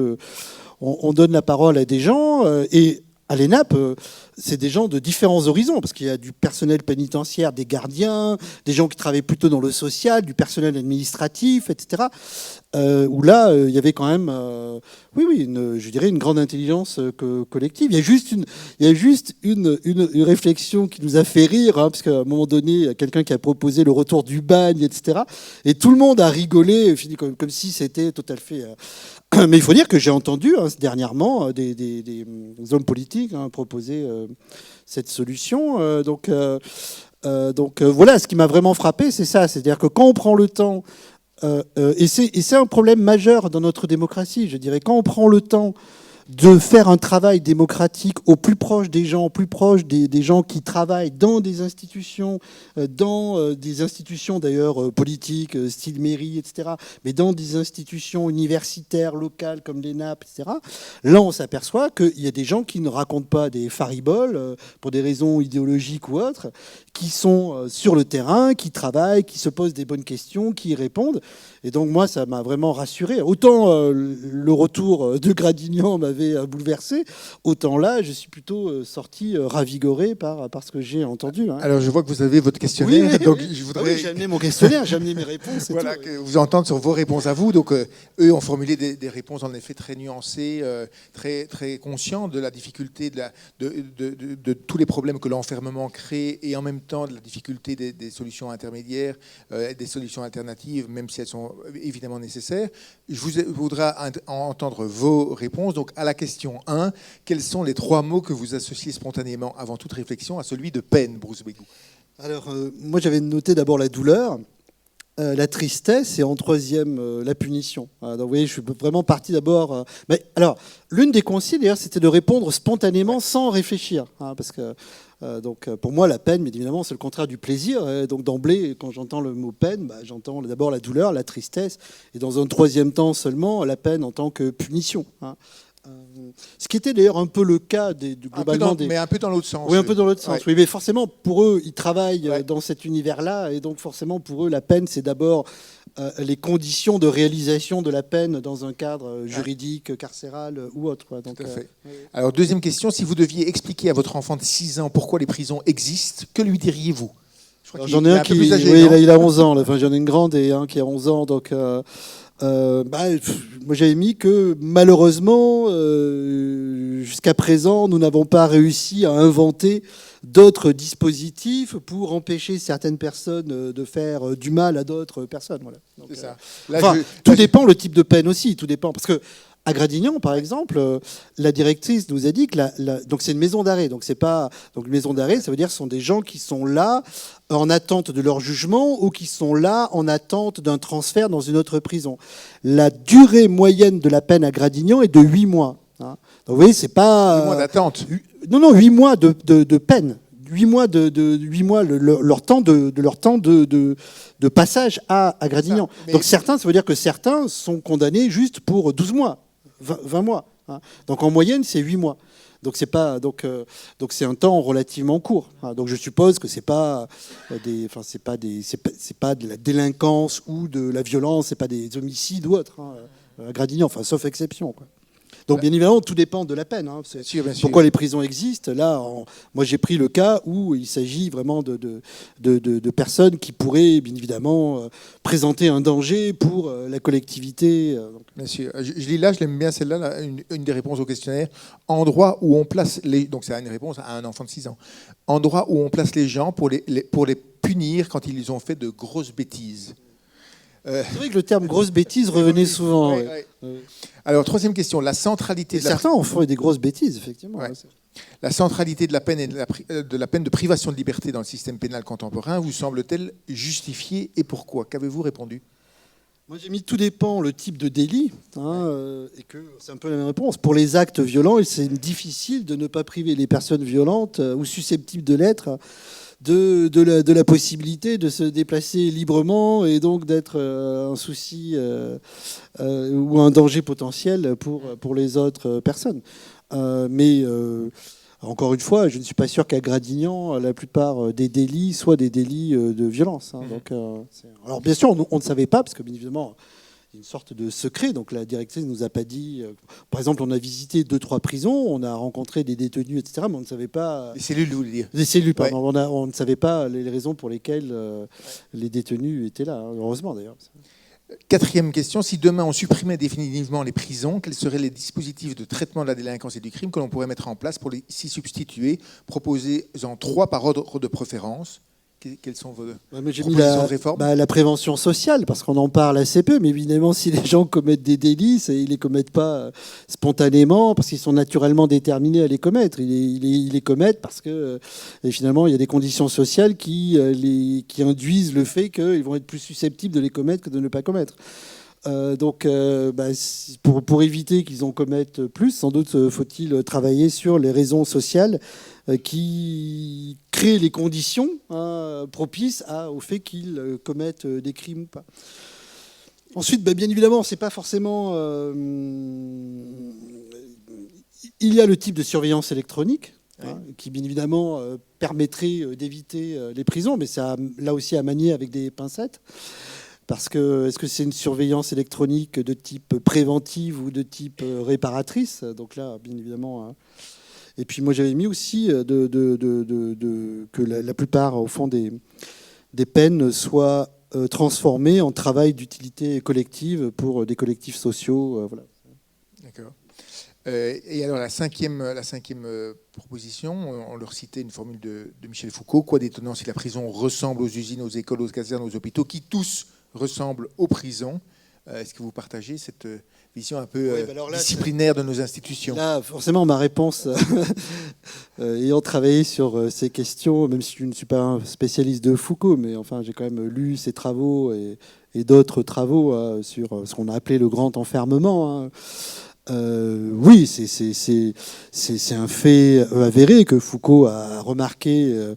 on donne la parole à des gens, et à l'ENAP, c'est des gens de différents horizons, parce qu'il y a du personnel pénitentiaire, des gardiens, des gens qui travaillent plutôt dans le social, du personnel administratif, etc. Où là, il y avait quand même, je dirais une grande intelligence collective. Il y a juste une réflexion qui nous a fait rire, hein, parce qu'à un moment donné, il y a quelqu'un qui a proposé le retour du bagne, etc. Et tout le monde a rigolé, comme si c'était tout à fait... Mais il faut dire que j'ai entendu dernièrement des hommes politiques proposer cette solution. Donc voilà, ce qui m'a vraiment frappé, c'est ça. C'est-à-dire que quand on prend le temps, et c'est un problème majeur dans notre démocratie, je dirais, quand on prend le temps de faire un travail démocratique au plus proche des gens, au plus proche des gens qui travaillent dans des institutions, d'ailleurs politiques, style mairie, etc., mais dans des institutions universitaires, locales, comme l'ENAP, etc., là on s'aperçoit qu'il y a des gens qui ne racontent pas des fariboles pour des raisons idéologiques ou autres, qui sont sur le terrain, qui travaillent, qui se posent des bonnes questions, qui y répondent. Et donc moi, ça m'a vraiment rassuré. Autant le retour de Gradignan m'avait bouleversé, autant là, je suis plutôt sorti ravigoré par ce que j'ai entendu. Hein. Alors je vois que vous avez votre questionnaire, oui, donc je voudrais... oui, j'ai amené mon questionnaire, j'ai amené mes réponses. Voilà, tout. que vous entendre sur vos réponses à vous. Donc eux ont formulé des réponses en effet très nuancées, très, très conscients de la difficulté de tous les problèmes que l'enfermement crée, et en même temps de la difficulté des solutions intermédiaires, des solutions alternatives, même si elles sont évidemment nécessaires. Je voudrais entendre vos réponses. Donc à la question 1, quels sont les 3 mots que vous associez spontanément, avant toute réflexion, à celui de peine, Bruce Bégou? Alors moi j'avais noté d'abord la douleur, la tristesse, et en troisième la punition. Donc vous voyez, je suis vraiment parti d'abord... mais alors, l'une des consignes d'ailleurs, c'était de répondre spontanément sans réfléchir, parce que donc pour moi, la peine, mais évidemment, c'est le contraire du plaisir. Donc d'emblée, quand j'entends le mot peine, j'entends d'abord la douleur, la tristesse, et dans un troisième temps seulement, la peine en tant que punition. Ce qui était d'ailleurs un peu le cas globalement mais un peu dans l'autre sens. Oui, un peu dans l'autre sens. Ouais. Oui, mais forcément, pour eux, ils travaillent dans cet univers-là, et donc forcément, pour eux, la peine, c'est d'abord les conditions de réalisation de la peine dans un cadre juridique, carcéral ou autre. Donc, tout à fait. Alors, deuxième question, si vous deviez expliquer à votre enfant de 6 ans pourquoi les prisons existent, que lui diriez-vous? J'en ai un qui plus âgé, oui, là, il a 11 ans. Là. Enfin, j'en ai une grande et un qui a 11 ans, donc... moi j'avais mis que malheureusement jusqu'à présent nous n'avons pas réussi à inventer d'autres dispositifs pour empêcher certaines personnes de faire du mal à d'autres personnes. Voilà. Donc, c'est ça. Tout dépend le type de peine aussi, tout dépend parce que à Gradignan, par exemple, la directrice nous a dit que donc c'est une maison d'arrêt. Donc c'est pas donc une maison d'arrêt, ça veut dire que ce sont des gens qui sont là en attente de leur jugement ou qui sont là en attente d'un transfert dans une autre prison. La durée moyenne de la peine à Gradignan est de 8 mois. Donc vous voyez, c'est pas 8 mois d'attente. Non, 8 mois de peine. 8 mois leur temps de passage à Gradignan. Donc certains, ça veut dire que certains sont condamnés juste pour 12 mois. 20 mois. Donc en moyenne, c'est 8 mois. Donc c'est pas donc c'est un temps relativement court. Donc je suppose que c'est pas de la délinquance ou de la violence, c'est pas des homicides ou autre à Gradignan, sauf exception, quoi. Donc bien évidemment, tout dépend de la peine. Bien sûr. Pourquoi les prisons existent? Là, moi j'ai pris le cas où il s'agit vraiment de personnes qui pourraient bien évidemment présenter un danger pour la collectivité. Bien sûr. Je lis là, je l'aime bien celle-là, une des réponses au questionnaire. Endroit où on place les... Donc c'est une réponse à un enfant de 6 ans. Endroit où on place les gens pour les punir quand ils ont fait de grosses bêtises. C'est vrai que le terme grosse bêtise revenait souvent. Ouais. Alors, troisième question, la centralité... Certains en font des grosses bêtises, effectivement. Ouais. La centralité de la peine et de la peine de privation de liberté dans le système pénal contemporain vous semble-t-elle justifiée et pourquoi? Qu'avez-vous répondu? Moi, j'ai mis tout dépend le type de délit, et que c'est un peu la même réponse. Pour les actes violents, c'est difficile de ne pas priver les personnes violentes ou susceptibles de l'être de la possibilité de se déplacer librement et donc d'être un souci ou un danger potentiel pour les autres personnes. Mais Encore une fois, je ne suis pas sûr qu'à Gradignan, la plupart des délits soient des délits de violence. Donc, alors bien sûr, on ne savait pas, parce que bien évidemment, il y a une sorte de secret. Donc la directrice ne nous a pas dit. Par exemple, on a visité 2-3 prisons, on a rencontré des détenus, etc. Mais on ne savait pas. Les cellules, vous voulez dire? Les cellules, pardon. Ouais. On ne savait pas les raisons pour lesquelles les détenus étaient là. Heureusement d'ailleurs. Quatrième question, si demain on supprimait définitivement les prisons, quels seraient les dispositifs de traitement de la délinquance et du crime que l'on pourrait mettre en place pour s'y substituer? Proposez-en 3 par ordre de préférence. Quelles sont vos propositions de réforme? La prévention sociale, parce qu'on en parle assez peu, mais évidemment, si les gens commettent des délits, ils ne les commettent pas spontanément, parce qu'ils sont naturellement déterminés à les commettre. Ils les commettent parce que et finalement, il y a des conditions sociales qui induisent le fait qu'ils vont être plus susceptibles de les commettre que de ne pas commettre. Pour éviter qu'ils en commettent plus, sans doute faut-il travailler sur les raisons sociales qui créent les conditions propices au fait qu'ils commettent des crimes ou pas. Ensuite, bien évidemment, c'est pas forcément... il y a le type de surveillance électronique, qui bien évidemment permettrait d'éviter les prisons, mais c'est là aussi à manier avec des pincettes. Parce que est-ce que c'est une surveillance électronique de type préventive ou de type réparatrice? Donc là, bien évidemment. Et puis moi, j'avais mis aussi que la plupart, au fond, des peines soient transformées en travail d'utilité collective pour des collectifs sociaux. Voilà. D'accord. Et alors la cinquième proposition, on leur citait une formule de Michel Foucault: quoi d'étonnant si la prison ressemble aux usines, aux écoles, aux casernes, aux hôpitaux, qui tous ressemblent aux prisons. Est-ce que vous partagez cette vision un peu disciplinaire de nos institutions? Là, forcément, ma réponse, ayant travaillé sur ces questions, même si je ne suis pas un spécialiste de Foucault, mais enfin, j'ai quand même lu ses travaux et d'autres travaux sur ce qu'on a appelé le grand enfermement. Oui, c'est un fait avéré que Foucault a remarqué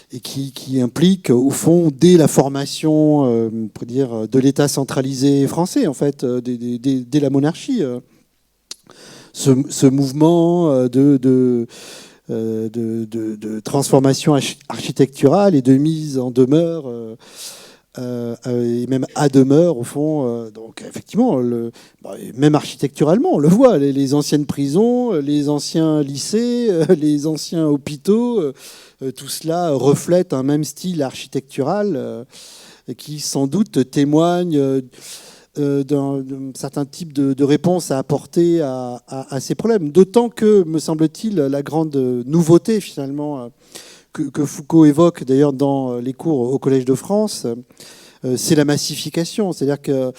et qui implique, au fond, dès la formation de l'État centralisé français, en fait, dès la monarchie, ce mouvement de transformation architecturale et de mise en demeure, et même à demeure, au fond. Donc, effectivement, même architecturalement, on le voit, les anciennes prisons, les anciens lycées, les anciens hôpitaux, tout cela reflète un même style architectural qui, sans doute, témoigne d'un certain type de réponse à apporter à ces problèmes. D'autant que, me semble-t-il, la grande nouveauté, finalement, que Foucault évoque d'ailleurs dans les cours au Collège de France, c'est la massification. C'est-à-dire que,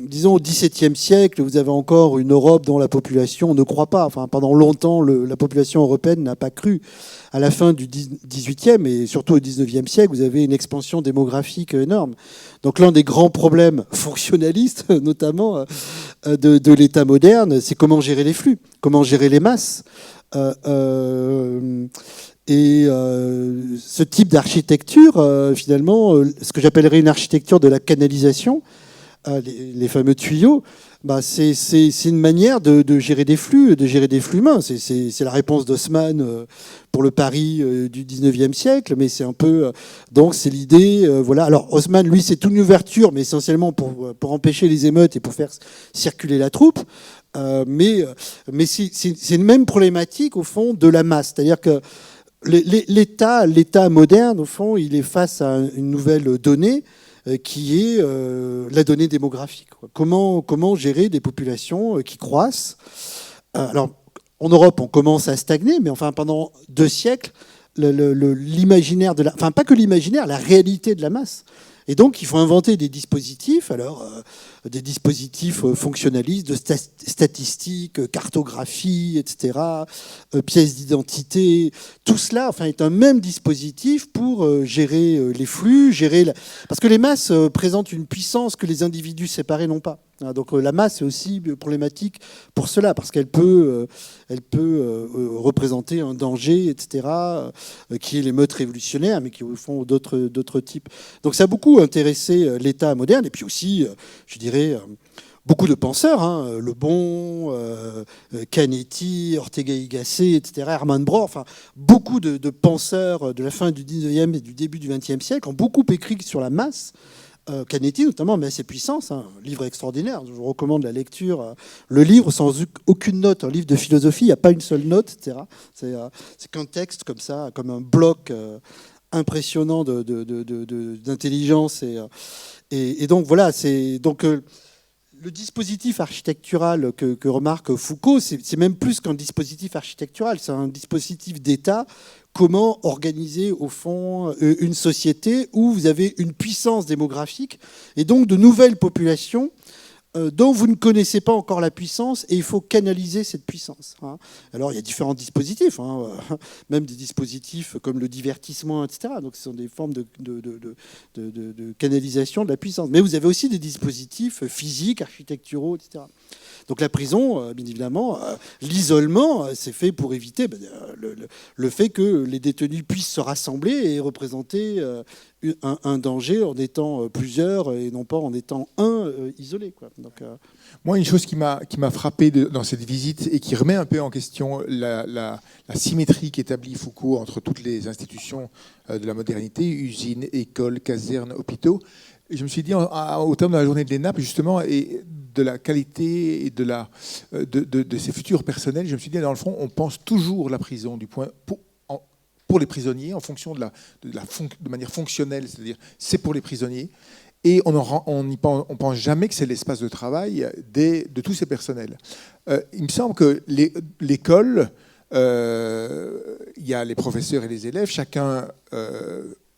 disons, au XVIIe siècle, vous avez encore une Europe dont la population ne croît pas. Enfin, pendant longtemps, la population européenne n'a pas cru. À la fin du XVIIIe et surtout au XIXe siècle, vous avez une expansion démographique énorme. Donc l'un des grands problèmes fonctionnalistes, notamment, de l'État moderne, c'est comment gérer les flux, comment gérer les masses. Et ce type d'architecture, finalement, ce que j'appellerais une architecture de la canalisation, les fameux tuyaux, c'est une manière de gérer des flux, humains. C'est la réponse d'Haussmann pour le Paris du 19e siècle, mais c'est un peu... donc c'est l'idée... voilà. Alors Haussmann, lui, c'est une ouverture, mais essentiellement pour empêcher les émeutes et pour faire circuler la troupe. Mais c'est une même problématique, au fond, de la masse. C'est-à-dire que l'État moderne, au fond, il est face à une nouvelle donnée qui est la donnée démographique. Comment gérer des populations qui croissent? Alors, en Europe, on commence à stagner, mais enfin, pendant 2 siècles, l'imaginaire de la... Enfin, pas que l'imaginaire, la réalité de la masse. Et donc, il faut inventer des dispositifs, des dispositifs fonctionnalistes, de statistiques, cartographie, etc., pièces d'identité. Tout cela, enfin, est un même dispositif pour gérer les flux, parce que les masses présentent une puissance que les individus séparés n'ont pas. Donc la masse est aussi problématique pour cela, parce qu'elle peut représenter un danger, etc., qui est l'émeute révolutionnaire, mais qui au fond d'autres types. Donc ça a beaucoup intéressé l'État moderne, et puis aussi, je dirais, beaucoup de penseurs, hein, Le Bon, Canetti, Ortega y Gasset, etc., Hermann Broch, enfin, beaucoup de penseurs de la fin du 19e et du début du 20e siècle ont beaucoup écrit sur la masse. Canetti notamment, mais ses puissances, hein, un livre extraordinaire, je vous recommande la lecture, le livre sans aucune note, un livre de philosophie, il n'y a pas une seule note, etc. C'est qu'un texte comme ça, comme un bloc impressionnant d'intelligence. Et donc voilà, le dispositif architectural que remarque Foucault, c'est même plus qu'un dispositif architectural, c'est un dispositif d'État. Comment organiser, au fond, une société où vous avez une puissance démographique et donc de nouvelles populations dont vous ne connaissez pas encore la puissance, et il faut canaliser cette puissance. Hein. Alors, il y a différents dispositifs, hein, même des dispositifs comme le divertissement, etc. Donc, ce sont des formes de canalisation de la puissance. Mais vous avez aussi des dispositifs physiques, architecturaux, etc. Donc la prison, bien évidemment, l'isolement, c'est fait pour éviter le fait que les détenus puissent se rassembler et représenter un danger en étant plusieurs et non pas en étant un isolé. Quoi. Donc, Moi, une chose qui m'a frappé dans cette visite et qui remet un peu en question la symétrie qu'établit Foucault entre toutes les institutions de la modernité, usines, écoles, casernes, hôpitaux. Et je me suis dit, au terme de la journée de l'ENAP, justement, et de la qualité et de ses futurs personnels, je me suis dit, dans le fond, on pense toujours la prison pour les prisonniers en fonction de manière fonctionnelle, c'est-à-dire c'est pour les prisonniers. Et on pense jamais que c'est l'espace de travail de tous ces personnels. Il me semble que l'école, il y a les professeurs et les élèves, chacun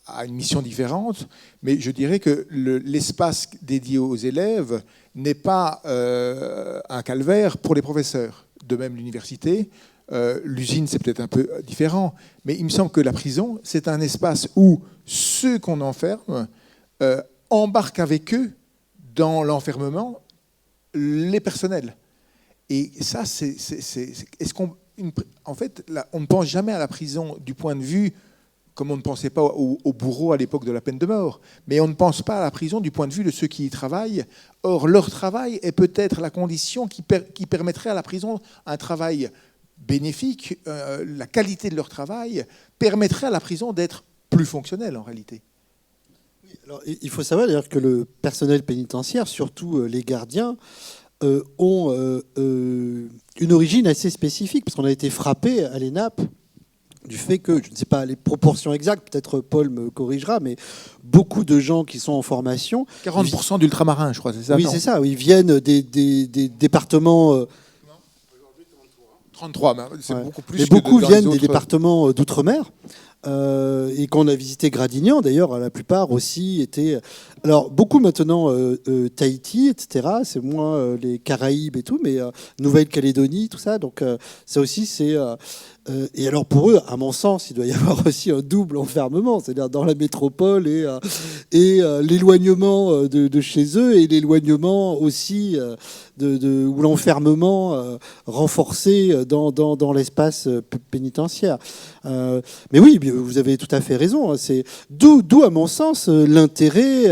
a une mission différente, mais je dirais que l'espace dédié aux élèves n'est pas un calvaire pour les professeurs. De même l'université, l'usine c'est peut-être un peu différent, mais il me semble que la prison, c'est un espace où ceux qu'on enferme embarquent avec eux dans l'enfermement les personnels. Et ça, en fait, là, on ne pense jamais à la prison du point de vue comme on ne pensait pas au bourreau à l'époque de la peine de mort. Mais on ne pense pas à la prison du point de vue de ceux qui y travaillent. Or, leur travail est peut-être la condition qui permettrait à la prison un travail bénéfique. La qualité de leur travail permettrait à la prison d'être plus fonctionnelle, en réalité. Alors, il faut savoir d'ailleurs que le personnel pénitentiaire, surtout les gardiens, ont une origine assez spécifique, parce qu'on a été frappé à l'ENAP du fait que, je ne sais pas les proportions exactes, peut-être Paul me corrigera, mais beaucoup de gens qui sont en formation... 40% d'ultramarins, je crois, c'est ça? Oui, c'est ça. Ils viennent des départements... 33, mais c'est beaucoup plus. Mais beaucoup viennent des départements d'outre-mer. Et qu'on a visité Gradignan, d'ailleurs, la plupart aussi étaient... Alors, beaucoup maintenant, Tahiti, etc., c'est moins les Caraïbes et tout, mais Nouvelle-Calédonie, tout ça, donc ça aussi, c'est... et alors, pour eux, à mon sens, il doit y avoir aussi un double enfermement, c'est-à-dire dans la métropole et l'éloignement de chez eux et l'éloignement aussi ou l'enfermement renforcé dans l'espace pénitentiaire. Mais oui, vous avez tout à fait raison. Hein, c'est d'où, à mon sens, l'intérêt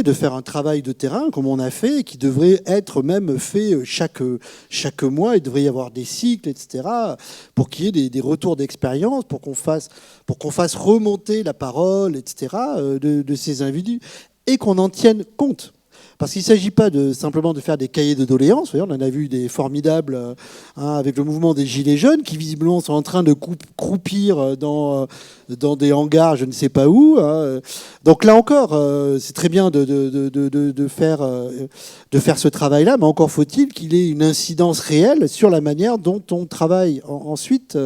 de faire un travail de terrain comme on a fait, et qui devrait être même fait chaque mois. Il devrait y avoir des cycles, etc., pour qu'il y ait des retours d'expérience, pour qu'on fasse remonter la parole, etc., de ces individus, et qu'on en tienne compte. Parce qu'il ne s'agit pas simplement de faire des cahiers de doléances. On en a vu des formidables avec le mouvement des Gilets jaunes qui visiblement sont en train de croupir dans des hangars je ne sais pas où. Donc là encore, c'est très bien de faire ce travail-là, mais encore faut-il qu'il ait une incidence réelle sur la manière dont on travaille ensuite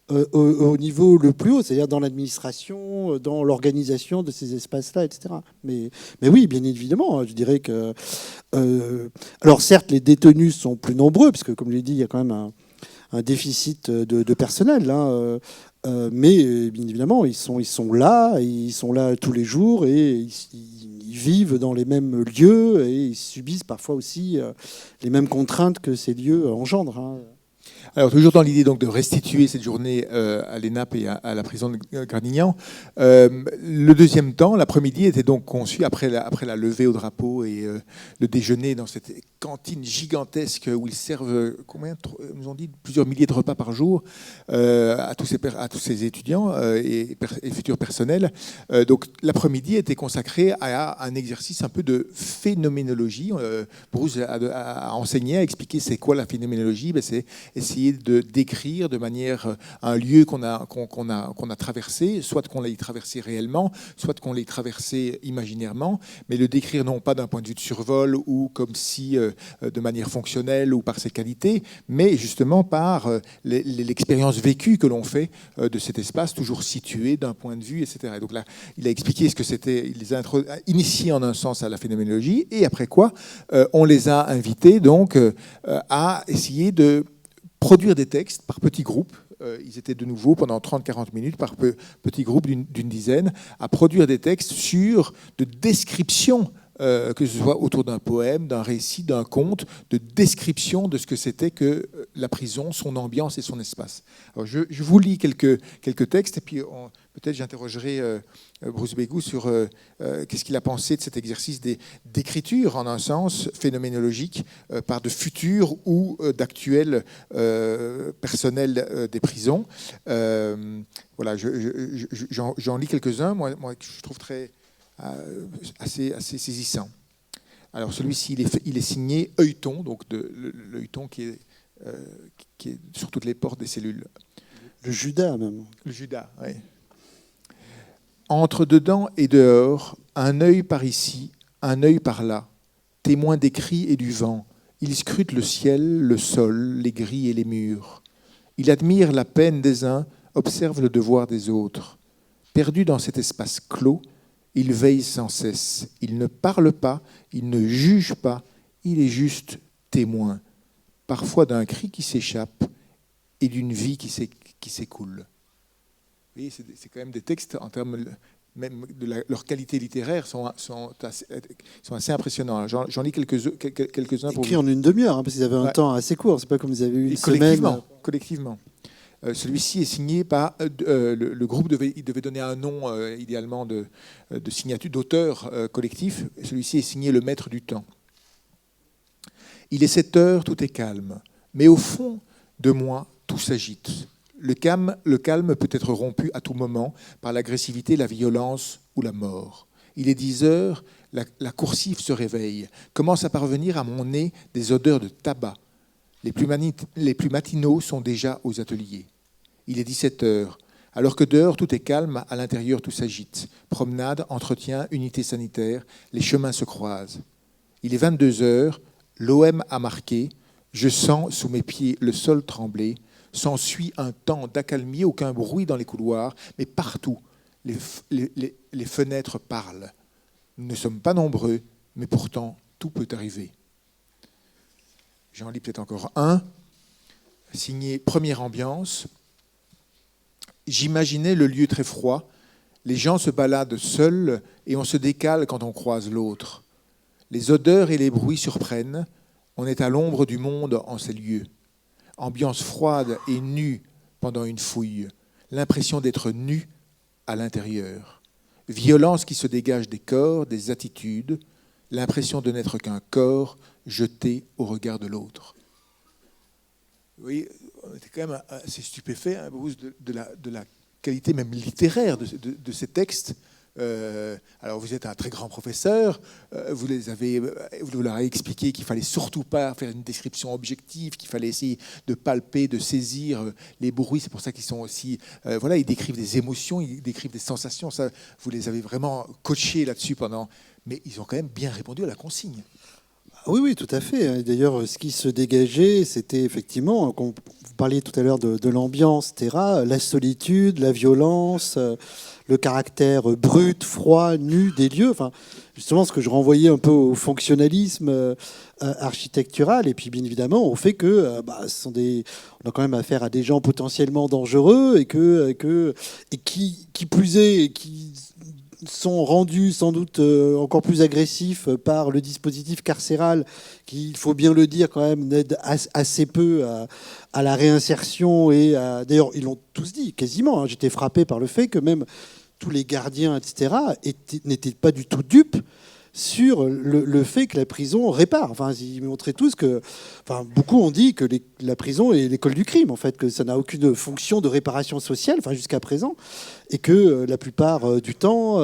au niveau le plus haut, c'est-à-dire dans l'administration, dans l'organisation de ces espaces-là, etc. Mais oui, bien évidemment, je dirais que... alors certes, les détenus sont plus nombreux, puisque comme je l'ai dit, il y a quand même un déficit de personnel, hein, mais bien évidemment, ils sont là tous les jours, et ils vivent dans les mêmes lieux, et ils subissent parfois aussi les mêmes contraintes que ces lieux engendrent. Hein. Alors, toujours dans l'idée donc de restituer cette journée à l'ENAP et à la prison de Gradignan, le deuxième temps, l'après-midi, était donc conçu après la levée au drapeau et le déjeuner dans cette cantine gigantesque où ils servent, ils nous ont dit plusieurs milliers de repas par jour à tous ces étudiants et futurs personnels. Donc, l'après-midi était consacré à un exercice un peu de phénoménologie. Bruce a enseigné, a expliqué c'est quoi la phénoménologie. C'est essayer de décrire de manière un lieu qu'on a traversé, soit qu'on l'ait traversé réellement, soit qu'on l'ait traversé imaginairement, mais le décrire non pas d'un point de vue de survol ou comme si de manière fonctionnelle ou par ses qualités, mais justement par l'expérience vécue que l'on fait de cet espace, toujours situé d'un point de vue, etc. Et donc là, il a expliqué ce que c'était, il les a initiés en un sens à la phénoménologie, et après quoi, on les a invités donc à essayer de produire des textes par petits groupes. Ils étaient de nouveau pendant 30-40 minutes par petits groupes d'une dizaine à produire des textes sur de descriptions, que ce soit autour d'un poème, d'un récit, d'un conte, de description de ce que c'était que la prison, son ambiance et son espace. Alors je vous lis quelques textes et puis peut-être j'interrogerai Bruce Bégou sur qu'est-ce qu'il a pensé de cet exercice d'écriture, en un sens phénoménologique, par de futurs ou d'actuels personnels des prisons. Voilà, j'en lis quelques-uns, moi je trouve assez saisissant. Alors celui-ci, il est signé Œilleton, donc l'Œilleton qui est sur toutes les portes des cellules. Le Judas même. Le Judas, oui. Entre dedans et dehors, un œil par ici, un œil par là, témoin des cris et du vent, il scrute le ciel, le sol, les grilles et les murs. Il admire la peine des uns, observe le devoir des autres. Perdu dans cet espace clos, il veille sans cesse. Il ne parle pas, il ne juge pas, il est juste témoin, parfois d'un cri qui s'échappe et d'une vie qui s'écoule. Vous voyez, c'est quand même des textes, en termes même de leur qualité littéraire, sont assez impressionnants. J'en lis quelques-uns. Écrit en une demi-heure, parce qu'ils avaient un temps assez court. C'est pas comme ils avaient eu une semaine. Collectivement. Celui-ci est signé par le groupe. Il devait donner un nom idéalement de signature d'auteur collectif. Celui-ci est signé le maître du temps. Il est 7 heures, tout est calme, mais au fond de moi, tout s'agite. Le calme peut être rompu à tout moment par l'agressivité, la violence ou la mort. Il est 10 heures, la coursive se réveille, commence à parvenir à mon nez des odeurs de tabac. Les plus matinaux sont déjà aux ateliers. Il est 17 heures, alors que dehors tout est calme, à l'intérieur tout s'agite. Promenade, entretien, unité sanitaire, les chemins se croisent. Il est 22 heures, l'OM a marqué, je sens sous mes pieds le sol trembler. S'ensuit un temps d'accalmie, aucun bruit dans les couloirs, mais partout, les fenêtres parlent. Nous ne sommes pas nombreux, mais pourtant, tout peut arriver. J'en lis peut-être encore un, signé Première ambiance. J'imaginais le lieu très froid, les gens se baladent seuls et on se décale quand on croise l'autre. Les odeurs et les bruits surprennent, on est à l'ombre du monde en ces lieux. Ambiance froide et nue pendant une fouille, l'impression d'être nu à l'intérieur. Violence qui se dégage des corps, des attitudes, l'impression de n'être qu'un corps jeté au regard de l'autre. Vous voyez, on était quand même assez stupéfait, hein, de la qualité même littéraire de ces textes. Alors vous êtes un très grand professeur, vous leur avez expliqué qu'il fallait surtout pas faire une description objective, qu'il fallait essayer de palper, de saisir les bruits. C'est pour ça qu'ils sont aussi, ils décrivent des émotions, ils décrivent des sensations. Ça, vous les avez vraiment coachés là-dessus mais ils ont quand même bien répondu à la consigne. Oui, tout à fait. D'ailleurs, ce qui se dégageait, c'était effectivement, vous parliez tout à l'heure de l'ambiance, etc., la solitude, la violence, le caractère brut, froid, nu des lieux. Enfin, justement, ce que je renvoyais un peu au fonctionnalisme architectural, et puis bien évidemment au fait que on a quand même affaire à des gens potentiellement dangereux, et qui plus est, qui sont rendus sans doute encore plus agressifs par le dispositif carcéral, qui, il faut bien le dire quand même, n'aide assez peu à la réinsertion. D'ailleurs, ils l'ont tous dit, quasiment. Hein. J'étais frappé par le fait que même tous les gardiens, etc., n'étaient pas du tout dupes sur le fait que la prison répare. Enfin, ils montraient tous que... Enfin, beaucoup ont dit que la prison est l'école du crime, en fait, que ça n'a aucune fonction de réparation sociale, enfin, jusqu'à présent, et que la plupart du temps,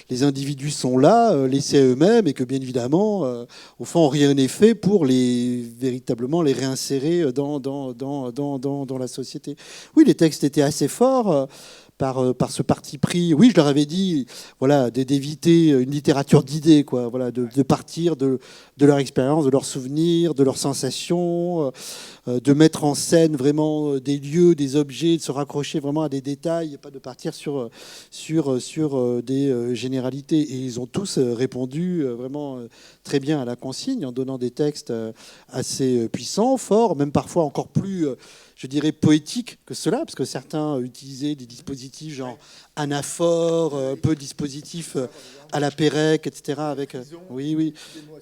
les individus sont là, laissés à eux-mêmes, et que, bien évidemment, au fond, rien n'est fait pour véritablement les réinsérer dans la société. Oui, les textes étaient assez forts, par ce parti pris. Oui, je leur avais dit, voilà, d'éviter une littérature d'idées, quoi. Voilà, de partir de leur expérience, de leurs souvenirs, de leurs sensations, de mettre en scène vraiment des lieux, des objets, de se raccrocher vraiment à des détails, et pas de partir sur des généralités. Et ils ont tous répondu vraiment très bien à la consigne en donnant des textes assez puissants, forts, même parfois encore plus je dirais, poétique que cela, parce que certains utilisaient des dispositifs genre anaphore, peu de dispositifs à la Pérec, etc. Avec, oui.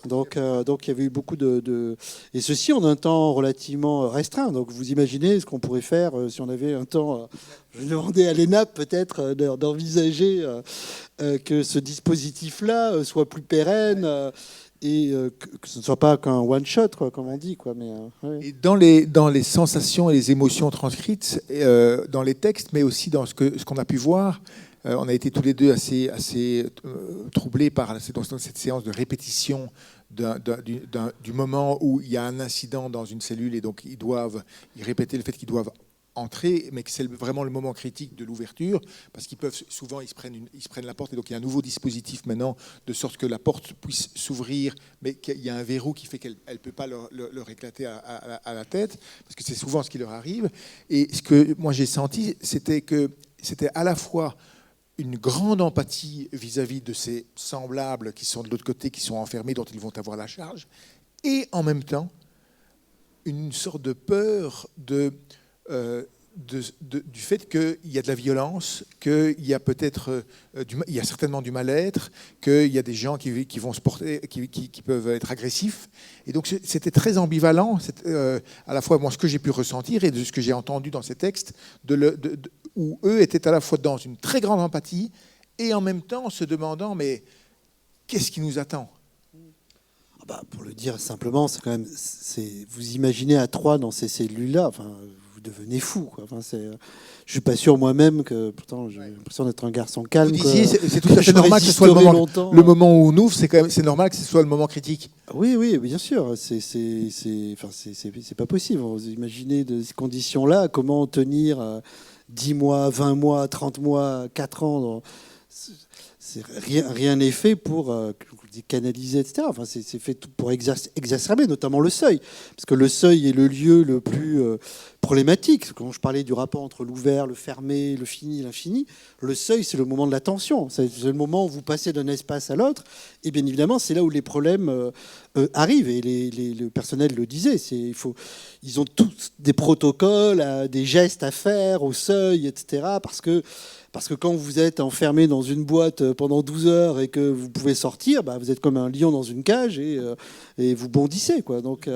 Donc il y avait eu beaucoup de... Et ceci en un temps relativement restreint. Donc vous imaginez ce qu'on pourrait faire si on avait un temps... Je demandais à l'ENAP peut-être d'envisager que ce dispositif-là soit plus pérenne et que ce ne soit pas qu'un one-shot, quoi, comme on dit. Quoi, mais, ouais. Et dans les sensations et les émotions transcrites, dans les textes, mais aussi dans ce qu'on a pu voir, on a été tous les deux assez troublés par cette séance de répétition du moment où il y a un incident dans une cellule et donc ils répétaient le fait qu'ils doivent entrer, mais que c'est vraiment le moment critique de l'ouverture, parce qu'ils peuvent souvent ils se prennent la porte, et donc il y a un nouveau dispositif maintenant, de sorte que la porte puisse s'ouvrir, mais qu'il y a un verrou qui fait qu'elle ne peut pas leur éclater à la tête, parce que c'est souvent ce qui leur arrive. Et ce que moi j'ai senti, c'était que c'était à la fois une grande empathie vis-à-vis de ces semblables qui sont de l'autre côté, qui sont enfermés, dont ils vont avoir la charge, et en même temps une sorte de peur du fait qu'il y a de la violence, qu'il y a peut-être, il y a certainement du mal-être, qu'il y a des gens qui vont se porter, qui peuvent être agressifs. Et donc c'était très ambivalent, à la fois moi ce que j'ai pu ressentir et de ce que j'ai entendu dans ces textes, où eux étaient à la fois dans une très grande empathie et en même temps se demandant mais qu'est-ce qui nous attend ? Pour le dire simplement, c'est quand même, vous imaginez à 3 dans ces cellules-là, enfin, vous devenez fou, quoi. Enfin, je suis pas sûr moi-même que, pourtant, j'ai l'impression d'être un garçon calme. Vous disiez, c'est tout à fait normal que ce soit le moment où on ouvre, c'est normal que ce soit le moment critique. Oui, bien sûr. C'est pas possible. Vous imaginez de ces conditions-là, comment tenir 10 mois, 20 mois, 30 mois, 4 ans. Rien n'est fait pour canaliser, etc. Enfin, c'est fait tout pour exacerber, notamment le seuil. Parce que le seuil est le lieu le plus problématique. Quand je parlais du rapport entre l'ouvert, le fermé, le fini, l'infini, le seuil, c'est le moment de la tension. C'est le moment où vous passez d'un espace à l'autre. Et bien évidemment, c'est là où les problèmes arrivent. Et le personnel le disait. Ils ont tous des protocoles, des gestes à faire au seuil, etc. Parce que quand vous êtes enfermé dans une boîte pendant 12 heures et que vous pouvez sortir, vous êtes comme un lion dans une cage et vous bondissez, quoi. Donc,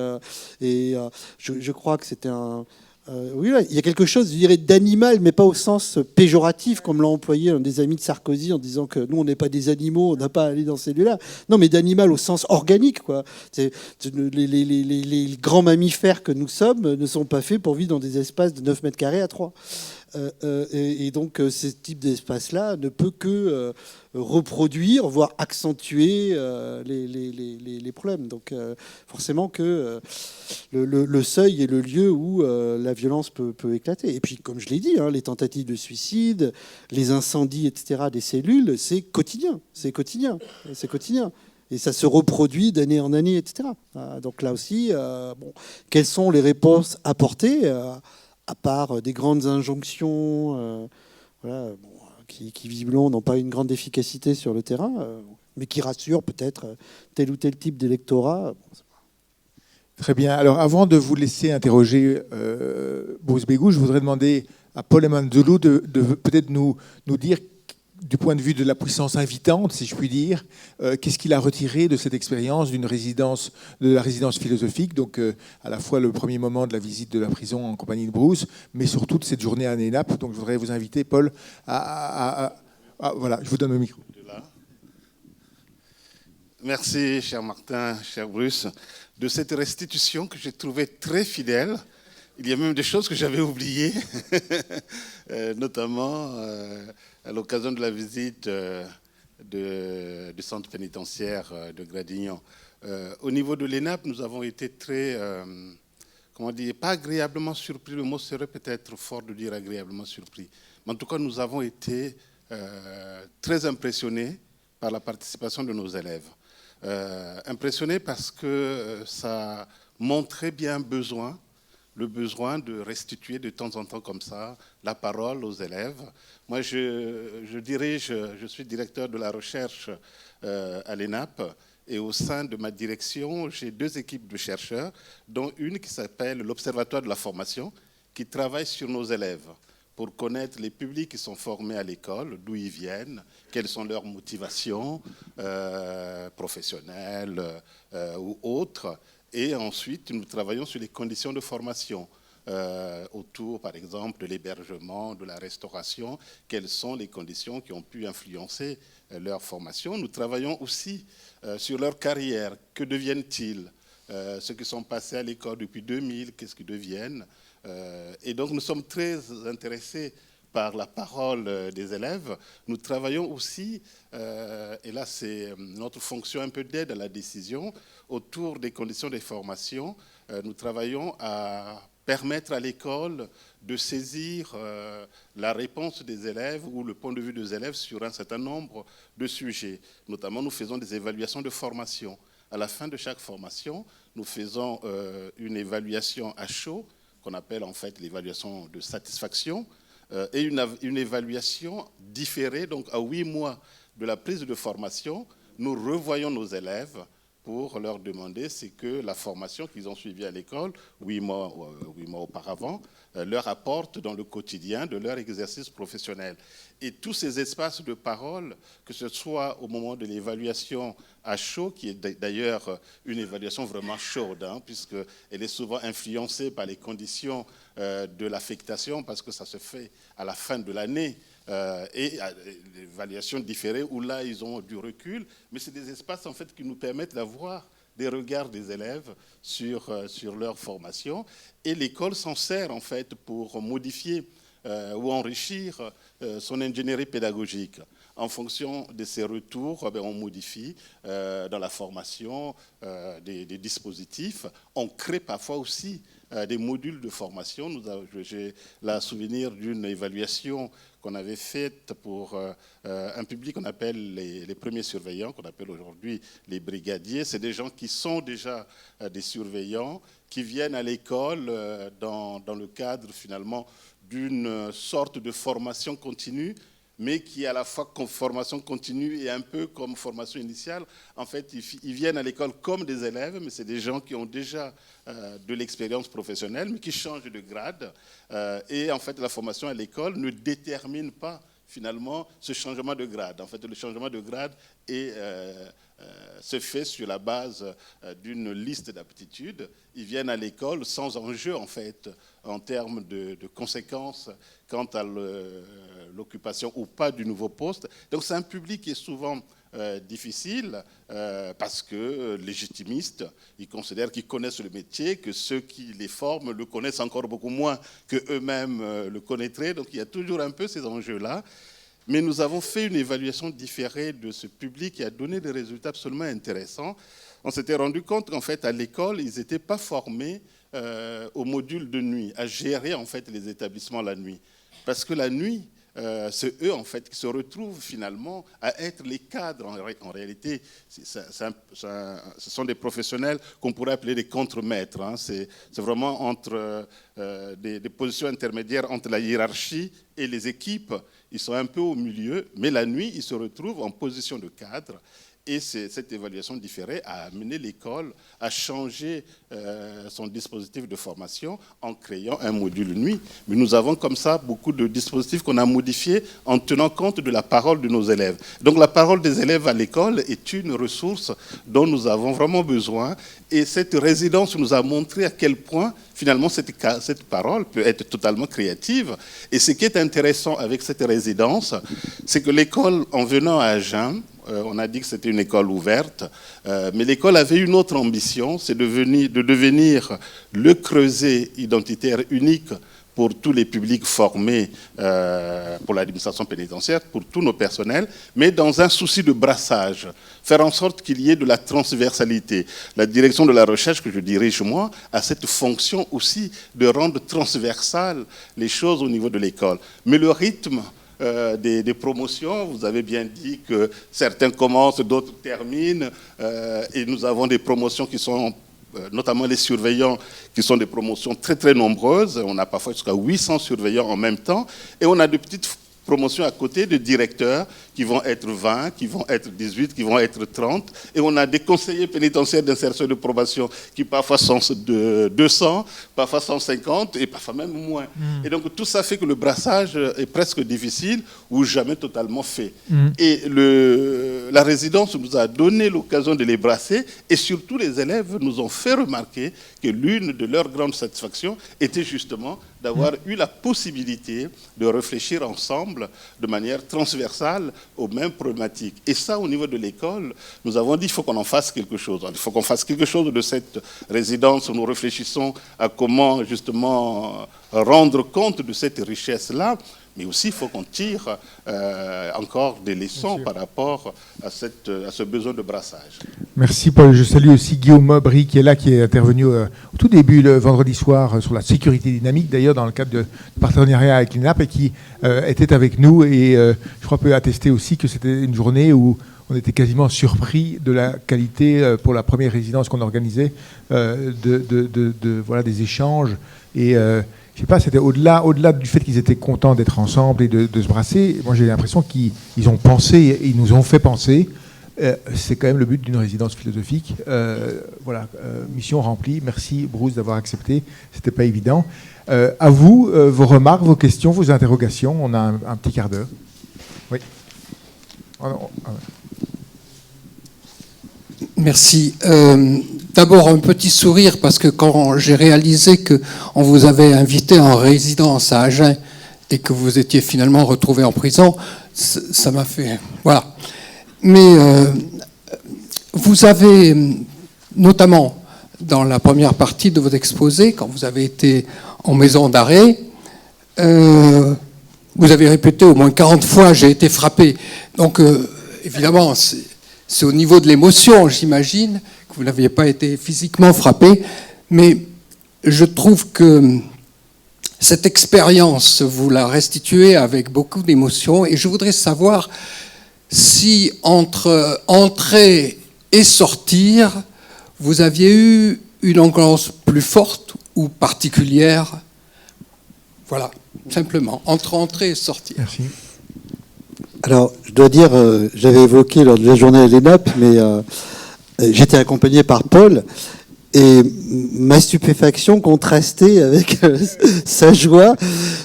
je crois que c'était oui, il y a quelque chose, je dirais, d'animal, mais pas au sens péjoratif, comme l'a employé un des amis de Sarkozy en disant que nous, on n'est pas des animaux, on n'a pas à aller dans ces lieux-là. Non, mais d'animal au sens organique, quoi. Les grands mammifères que nous sommes ne sont pas faits pour vivre dans des espaces de 9 mètres carrés à 3. Et donc, ce type d'espace-là ne peut que reproduire, voire accentuer les problèmes. Donc, forcément que le seuil est le lieu où la violence peut éclater. Et puis, comme je l'ai dit, les tentatives de suicide, les incendies, etc., des cellules, c'est quotidien. Et ça se reproduit d'année en année, etc. Donc là aussi, quelles sont les réponses apportées à part des grandes injonctions qui visiblement n'ont pas une grande efficacité sur le terrain, mais qui rassurent peut-être tel ou tel type d'électorat. Très bien. Alors, avant de vous laisser interroger Bruce Bégou, je voudrais demander à Paul Emanzoulou de peut-être nous dire du point de vue de la puissance invitante, si je puis dire, qu'est-ce qu'il a retiré de cette expérience de la résidence philosophique, donc à la fois le premier moment de la visite de la prison en compagnie de Bruce, mais surtout de cette journée à l'ENAP. Donc je voudrais vous inviter, Paul, voilà, je vous donne le micro. Merci, cher Martin, cher Bruce, de cette restitution que j'ai trouvée très fidèle. Il y a même des choses que j'avais oubliées, notamment à l'occasion de la visite du centre pénitentiaire de Gradignan. Au niveau de l'ENAP, nous avons été très, comment dire, pas agréablement surpris, le mot serait peut-être fort de dire agréablement surpris, mais en tout cas, nous avons été très impressionnés par la participation de nos élèves. Impressionnés parce que ça montrait bien le besoin de restituer de temps en temps comme ça la parole aux élèves. Moi, je suis directeur de la recherche à l'ENAP et au sein de ma direction, j'ai 2 équipes de chercheurs, dont une qui s'appelle l'Observatoire de la formation, qui travaille sur nos élèves pour connaître les publics qui sont formés à l'école, d'où ils viennent, quelles sont leurs motivations professionnelles ou autres. Et ensuite, nous travaillons sur les conditions de formation autour, par exemple, de l'hébergement, de la restauration. Quelles sont les conditions qui ont pu influencer leur formation? Nous travaillons aussi sur leur carrière. Que deviennent-ils? Ceux qui sont passés à l'école depuis 2000, qu'est-ce qu'ils deviennent? Et donc, nous sommes très intéressés par la parole des élèves. Nous travaillons aussi, et là c'est notre fonction un peu d'aide à la décision, autour des conditions de formation. Nous travaillons à permettre à l'école de saisir la réponse des élèves ou le point de vue des élèves sur un certain nombre de sujets. Notamment, nous faisons des évaluations de formation. À la fin de chaque formation, nous faisons une évaluation à chaud, qu'on appelle en fait l'évaluation de satisfaction, et une évaluation différée, donc à 8 mois de la prise de formation, nous revoyons nos élèves pour leur demander ce que la formation qu'ils ont suivie à l'école 8 mois auparavant leur apporte dans le quotidien de leur exercice professionnel. Et tous ces espaces de parole, que ce soit au moment de l'évaluation à chaud, qui est d'ailleurs une évaluation vraiment chaude, puisqu'elle est souvent influencée par les conditions de l'affectation, parce que ça se fait à la fin de l'année, et l'évaluation différée où là ils ont du recul, mais c'est des espaces en fait qui nous permettent d'avoir des regards des élèves sur leur formation, et l'école s'en sert en fait pour modifier ou enrichir son ingénierie pédagogique. En fonction de ces retours, on modifie dans la formation des dispositifs. On crée parfois aussi des modules de formation. J'ai le souvenir d'une évaluation qu'on avait faite pour un public qu'on appelle les premiers surveillants, qu'on appelle aujourd'hui les brigadiers. C'est des gens qui sont déjà des surveillants, qui viennent à l'école dans le cadre finalement d'une sorte de formation continue, mais qui est à la fois comme formation continue et un peu comme formation initiale. En fait, ils viennent à l'école comme des élèves, mais c'est des gens qui ont déjà de l'expérience professionnelle, mais qui changent de grade. Et en fait, la formation à l'école ne détermine pas finalement ce changement de grade. En fait, le changement de grade se fait sur la base d'une liste d'aptitudes. Ils viennent à l'école sans enjeu, en fait, en termes de conséquences quant à l'occupation ou pas du nouveau poste. Donc c'est un public qui est souvent difficile parce que légitimistes, ils considèrent qu'ils connaissent le métier, que ceux qui les forment le connaissent encore beaucoup moins qu'eux-mêmes le connaîtraient. Donc il y a toujours un peu ces enjeux-là. Mais nous avons fait une évaluation différée de ce public qui a donné des résultats absolument intéressants. On s'était rendu compte qu'en fait, à l'école, ils n'étaient pas formés au module de nuit, à gérer en fait les établissements la nuit. Parce que la nuit, c'est eux en fait qui se retrouvent finalement à être les cadres. En réalité, ce sont des professionnels qu'on pourrait appeler des contremaîtres. C'est vraiment entre des positions intermédiaires entre la hiérarchie et les équipes. Ils sont un peu au milieu, mais la nuit, ils se retrouvent en position de cadre. Et cette évaluation différée a amené l'école à changer son dispositif de formation en créant un module nuit. Mais nous avons comme ça beaucoup de dispositifs qu'on a modifiés en tenant compte de la parole de nos élèves. Donc la parole des élèves à l'école est une ressource dont nous avons vraiment besoin. Et cette résidence nous a montré à quel point, finalement, cette parole peut être totalement créative. Et ce qui est intéressant avec cette résidence, c'est que l'école, en venant à Agen, on a dit que c'était une école ouverte, mais l'école avait une autre ambition, c'est de devenir le creuset identitaire unique pour tous les publics formés pour l'administration pénitentiaire, pour tous nos personnels, mais dans un souci de brassage, faire en sorte qu'il y ait de la transversalité. La direction de la recherche que je dirige, moi, a cette fonction aussi de rendre transversales les choses au niveau de l'école. Mais le rythme des promotions, vous avez bien dit que certains commencent, d'autres terminent, et nous avons des promotions qui sont, notamment les surveillants, qui sont des promotions très très nombreuses. On a parfois jusqu'à 800 surveillants en même temps, et on a de petites promotions à côté de directeurs qui vont être 20, qui vont être 18, qui vont être 30. Et on a des conseillers pénitentiaires d'insertion et de probation qui parfois sont de 200, parfois 150 et parfois même moins. Et donc tout ça fait que le brassage est presque difficile ou jamais totalement fait. Et la résidence nous a donné l'occasion de les brasser, et surtout les élèves nous ont fait remarquer que l'une de leurs grandes satisfactions était justement d'avoir eu la possibilité de réfléchir ensemble de manière transversale aux mêmes problématiques. Et ça, au niveau de l'école, nous avons dit qu'il faut qu'on en fasse quelque chose. Il faut qu'on fasse quelque chose de cette résidence où nous réfléchissons à comment justement rendre compte de cette richesse-là, mais aussi il faut qu'on tire encore des leçons par rapport à ce besoin de brassage. Merci Paul. Je salue aussi Guillaume Brie qui est là, qui est intervenu au tout début le vendredi soir sur la sécurité dynamique, d'ailleurs dans le cadre de partenariat avec l'INAP, et qui était avec nous, et je crois peut attester aussi que c'était une journée où on était quasiment surpris de la qualité, pour la première résidence qu'on organisait, voilà, des échanges. Et je sais pas, c'était au-delà du fait qu'ils étaient contents d'être ensemble et de se brasser. Moi, j'ai l'impression qu'ils ont pensé, ils nous ont fait penser. C'est quand même le but d'une résidence philosophique. Voilà, mission remplie. Merci Bruce d'avoir accepté. C'était pas évident. À vous, vos remarques, vos questions, vos interrogations. On a un petit quart d'heure. Oui. Merci. D'abord, un petit sourire, parce que quand j'ai réalisé qu'on vous avait invité en résidence à Agen et que vous étiez finalement retrouvé en prison, ça m'a fait... Voilà. Mais vous avez, notamment dans la première partie de votre exposé, quand vous avez été en maison d'arrêt, vous avez répété au moins 40 fois « j'ai été frappé ». Donc, évidemment, c'est au niveau de l'émotion, j'imagine, que vous n'aviez pas été physiquement frappé, mais je trouve que cette expérience, vous la restituez avec beaucoup d'émotion, et je voudrais savoir si entre entrer et sortir, vous aviez eu une ambiance plus forte ou particulière. Voilà, simplement, entre entrer et sortir. Merci. Alors, je dois dire, j'avais évoqué lors de la journée à l'ENAP, mais j'étais accompagné par Paul, et ma stupéfaction contrastait avec sa joie,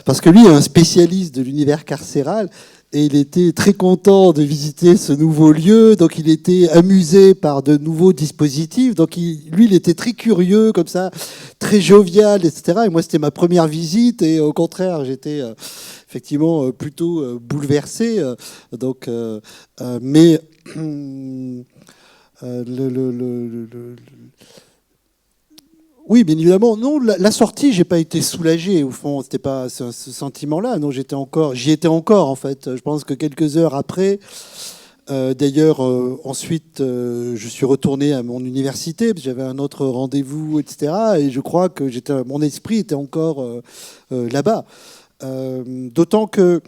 parce que lui est un spécialiste de l'univers carcéral, et il était très content de visiter ce nouveau lieu, donc il était amusé par de nouveaux dispositifs, donc lui il était très curieux, comme ça, très jovial, etc. Et moi c'était ma première visite, et au contraire j'étais effectivement plutôt bouleversé. Donc, mais oui, bien évidemment. Non, la sortie, j'ai pas été soulagé. Au fond, c'était pas ce sentiment-là. Non, j'y étais encore en fait. Je pense que quelques heures après. D'ailleurs, ensuite, je suis retourné à mon université, parce que j'avais un autre rendez-vous, etc. Et je crois que mon esprit était encore là-bas. D'autant que,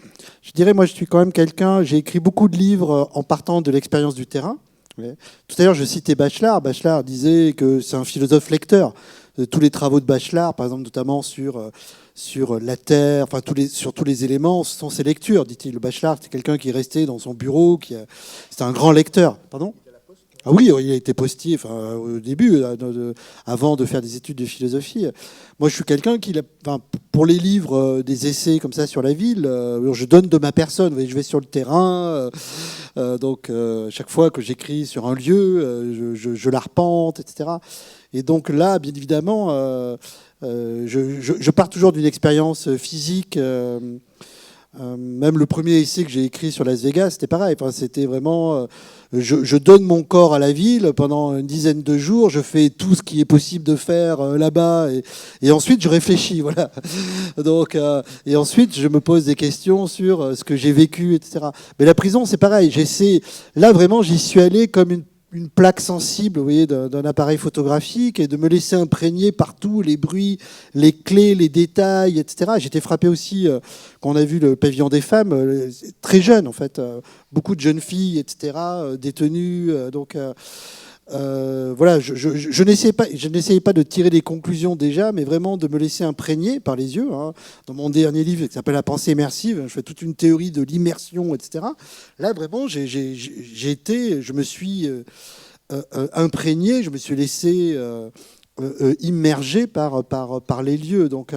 je dirais, moi, je suis quand même quelqu'un. J'ai écrit beaucoup de livres en partant de l'expérience du terrain. Tout à l'heure, je citais Bachelard. Bachelard disait que c'est un philosophe lecteur. Tous les travaux de Bachelard, par exemple, notamment sur la Terre, enfin sur tous les éléments, ce sont ses lectures, dit-il. Bachelard, c'est quelqu'un qui est resté dans son bureau, c'était un grand lecteur. Pardon ? Ah oui, il a été postier au début, avant de faire des études de philosophie. Moi, je suis quelqu'un qui, pour les livres, des essais comme ça sur la ville, je donne de ma personne. Vous voyez, je vais sur le terrain. Donc, chaque fois que j'écris sur un lieu, je l'arpente, etc. Et donc là, bien évidemment, je pars toujours d'une expérience physique. Même le premier essai que j'ai écrit sur Las Vegas, c'était pareil. Enfin, c'était vraiment, je donne mon corps à la ville pendant une dizaine de jours. Je fais tout ce qui est possible de faire là-bas, et ensuite je réfléchis, voilà. Donc, et ensuite je me pose des questions sur ce que j'ai vécu, etc. Mais la prison, c'est pareil. Là vraiment, j'y suis allé comme une plaque sensible, vous voyez, d'un appareil photographique, et de me laisser imprégner partout les bruits, les clés, les détails, etc. J'étais frappé aussi quand on a vu le pavillon des femmes, très jeune en fait, beaucoup de jeunes filles, etc., détenues. Voilà, je n'essayais pas de tirer des conclusions déjà, mais vraiment de me laisser imprégner par les yeux. Hein. Dans mon dernier livre qui s'appelle La pensée immersive, je fais toute une théorie de l'immersion, etc. Là, vraiment, je me suis imprégné, je me suis laissé immerger par les lieux. Donc,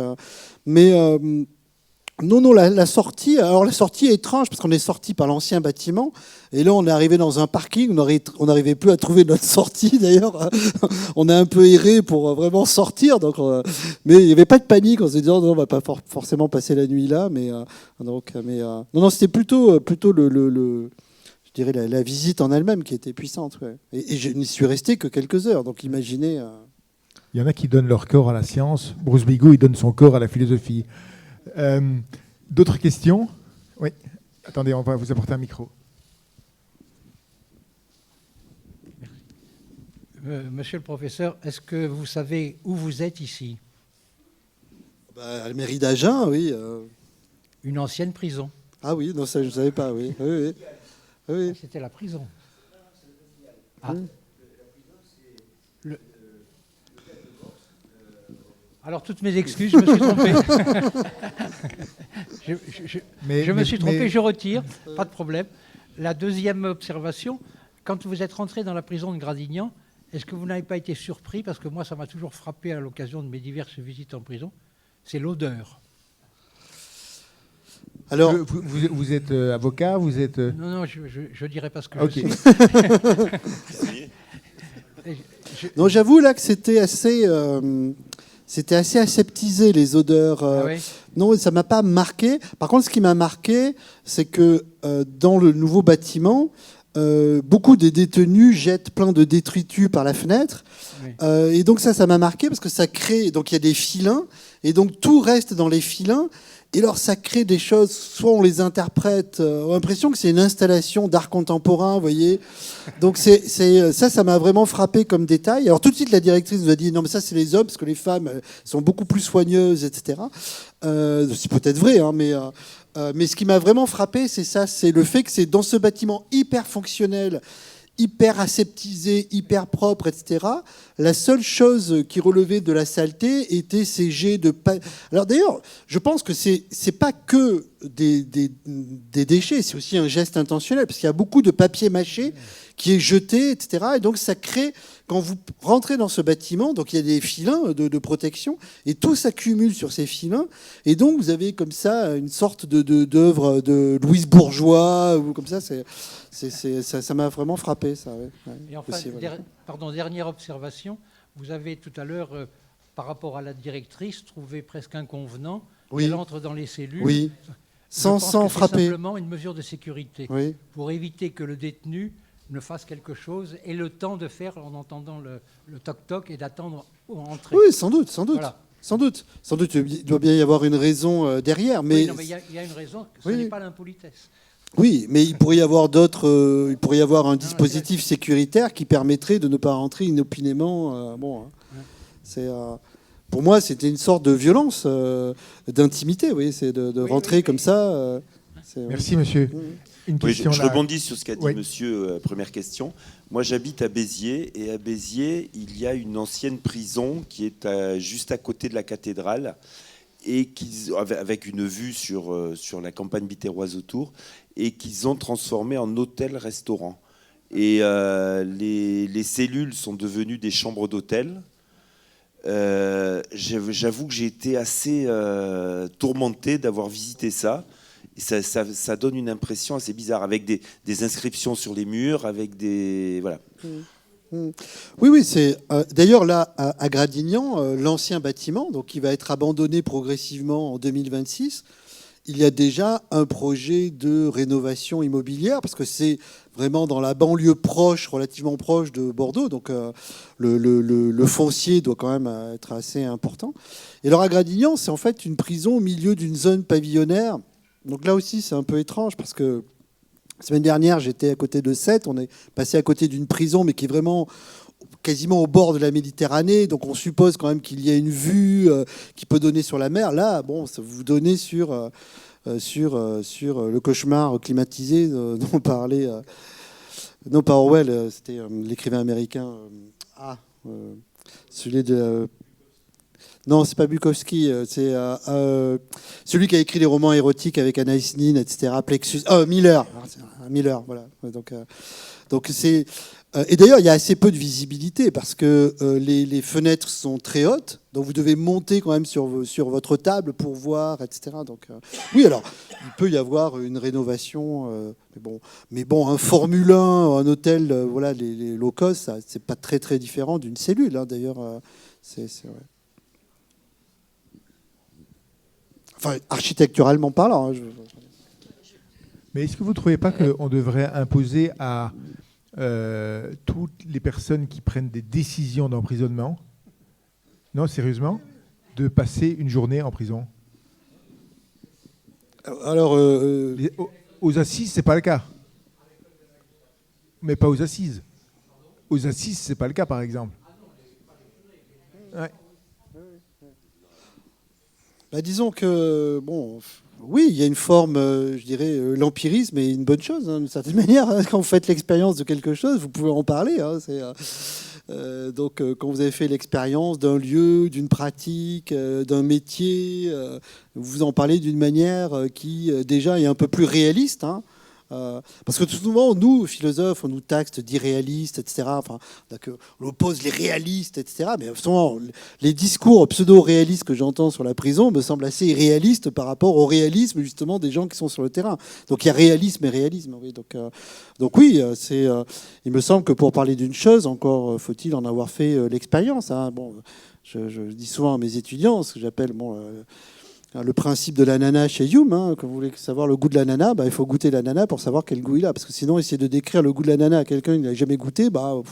non, la sortie. Alors la sortie est étrange parce qu'on est sorti par l'ancien bâtiment et là on est arrivé dans un parking. On n'arrivait plus à trouver notre sortie d'ailleurs. On a un peu erré pour vraiment sortir. Donc, mais il n'y avait pas de panique en se disant non, on va pas forcément passer la nuit là. Non, c'était plutôt je dirais la visite en elle-même qui était puissante. Ouais. Et je n'y suis resté que quelques heures. Donc imaginez. Il y en a qui donnent leur corps à la science. Bruce Bigot, il donne son corps à la philosophie. D'autres questions? Oui. Attendez, on va vous apporter un micro. Monsieur le professeur, est-ce que vous savez où vous êtes ici? À la mairie d'Agen, oui. Une ancienne prison. Ah oui, non, ça je ne savais pas, oui. Oui. Ah, c'était la prison. Ah. Alors, toutes mes excuses, je me suis trompé. je me suis trompé, je retire, pas de problème. La deuxième observation, quand vous êtes rentré dans la prison de Gradignan, est-ce que vous n'avez pas été surpris, parce que moi, ça m'a toujours frappé à l'occasion de mes diverses visites en prison, c'est l'odeur. Alors, vous êtes avocat, vous êtes... Non, je ne dirai pas ce que okay. je sais. Non, j'avoue là que c'était assez aseptisé, les odeurs. Ah oui. Non, ça m'a pas marqué. Par contre, ce qui m'a marqué, c'est que dans le nouveau bâtiment, beaucoup des détenus jettent plein de détritus par la fenêtre. Oui. Et donc ça m'a marqué parce que ça crée... Donc il y a des filins, et donc tout reste dans les filins. Et alors ça crée des choses, soit on les interprète, on a l'impression que c'est une installation d'art contemporain, vous voyez. Donc ça m'a vraiment frappé comme détail. Alors tout de suite la directrice nous a dit non mais ça c'est les hommes parce que les femmes sont beaucoup plus soigneuses, etc. C'est peut-être vrai, hein, mais ce qui m'a vraiment frappé, c'est ça, c'est le fait que c'est dans ce bâtiment hyper fonctionnel, hyper aseptisé, hyper propre, etc. La seule chose qui relevait de la saleté était ces jets de... Alors d'ailleurs, je pense que c'est pas que des déchets, c'est aussi un geste intentionnel, parce qu'il y a beaucoup de papier mâché qui est jeté, etc. Et donc ça crée, quand vous rentrez dans ce bâtiment, donc il y a des filins de protection, et tout s'accumule sur ces filins, et donc vous avez comme ça une sorte d'œuvre de Louise Bourgeois, ou comme ça, ça m'a vraiment frappé, ça. Ouais. Et enfin, aussi, voilà. Dernière observation, vous avez tout à l'heure, par rapport à la directrice, trouvé presque inconvenant qu'elle entre dans les cellules. Oui. Sans frapper. C'est simplement une mesure de sécurité, oui, pour éviter que le détenu ne fasse quelque chose et le temps de faire en entendant le toc-toc et d'attendre entrer. Oui, sans doute. Voilà. Sans doute, il doit bien y avoir une raison derrière. Mais... Oui, non, mais il y a une raison, ce n'est pas l'impolitesse. Oui, mais il pourrait y avoir d'autres. Il pourrait y avoir un dispositif sécuritaire qui permettrait de ne pas rentrer inopinément. Pour moi, c'était une sorte de violence, d'intimité. Oui, c'est de rentrer comme ça. Merci, monsieur. Une question je rebondis sur ce qu'a dit monsieur. Première question. Moi, j'habite à Béziers, et à Béziers, il y a une ancienne prison qui est juste à côté de la cathédrale, et avec une vue sur la campagne bitéroise autour, et qu'ils ont transformé en hôtel-restaurant. Et les cellules sont devenues des chambres d'hôtel. J'avoue que j'ai été assez tourmenté d'avoir visité ça. Et ça donne une impression assez bizarre, avec des inscriptions sur les murs, avec des... Voilà. Oui, c'est d'ailleurs là à Gradignan, l'ancien bâtiment, donc qui va être abandonné progressivement en 2026. Il y a déjà un projet de rénovation immobilière parce que c'est vraiment dans la banlieue proche, relativement proche de Bordeaux, donc le foncier doit quand même être assez important. Et alors à Gradignan, c'est en fait une prison au milieu d'une zone pavillonnaire. Donc là aussi, c'est un peu étrange parce que la semaine dernière, j'étais à côté de Sète. On est passé à côté d'une prison, mais qui est vraiment quasiment au bord de la Méditerranée. Donc on suppose quand même qu'il y a une vue qui peut donner sur la mer. Là, bon, ça vous donne sur le cauchemar climatisé dont parlait non pas Orwell, c'était l'écrivain américain. Celui de... Non, c'est pas Bukowski, c'est celui qui a écrit les romans érotiques avec Anaïs Nin, etc. Plexus, Miller, voilà. Donc c'est et d'ailleurs il y a assez peu de visibilité parce que les fenêtres sont très hautes, donc vous devez monter quand même sur votre table pour voir, etc. Donc oui, alors il peut y avoir une rénovation, mais bon, un Formule 1, un hôtel, voilà, les low cost, ça, c'est pas très très différent d'une cellule, hein, d'ailleurs, c'est vrai. Enfin, architecturalement parlant. Mais est-ce que vous ne trouvez pas qu'on devrait imposer à toutes les personnes qui prennent des décisions d'emprisonnement, non, sérieusement, de passer une journée en prison? Alors, aux assises, c'est pas le cas. Mais pas aux assises. Aux assises, c'est pas le cas, par exemple. Ouais. Bah, disons que, bon, oui, il y a une forme, je dirais, l'empirisme est une bonne chose, hein, d'une certaine manière. Hein, quand vous faites l'expérience de quelque chose, vous pouvez en parler. Hein, donc, quand vous avez fait l'expérience d'un lieu, d'une pratique, d'un métier, vous en parlez d'une manière qui, déjà, est un peu plus réaliste. Hein. Parce que tout souvent, nous, philosophes, on nous taxe d'irréalistes, etc. Enfin, on oppose les réalistes, etc. Mais souvent, les discours pseudo-réalistes que j'entends sur la prison me semblent assez irréalistes par rapport au réalisme, justement, des gens qui sont sur le terrain. Donc il y a réalisme et réalisme. Oui. Donc oui, il me semble que pour parler d'une chose, encore faut-il en avoir fait l'expérience. Hein. Bon, je dis souvent à mes étudiants, ce que j'appelle... le principe de l'ananas chez Hume, hein, quand vous voulez savoir le goût de l'ananas, il faut goûter l'ananas pour savoir quel goût il a. Parce que sinon, essayer de décrire le goût de l'ananas à quelqu'un qui n'a jamais goûté, vous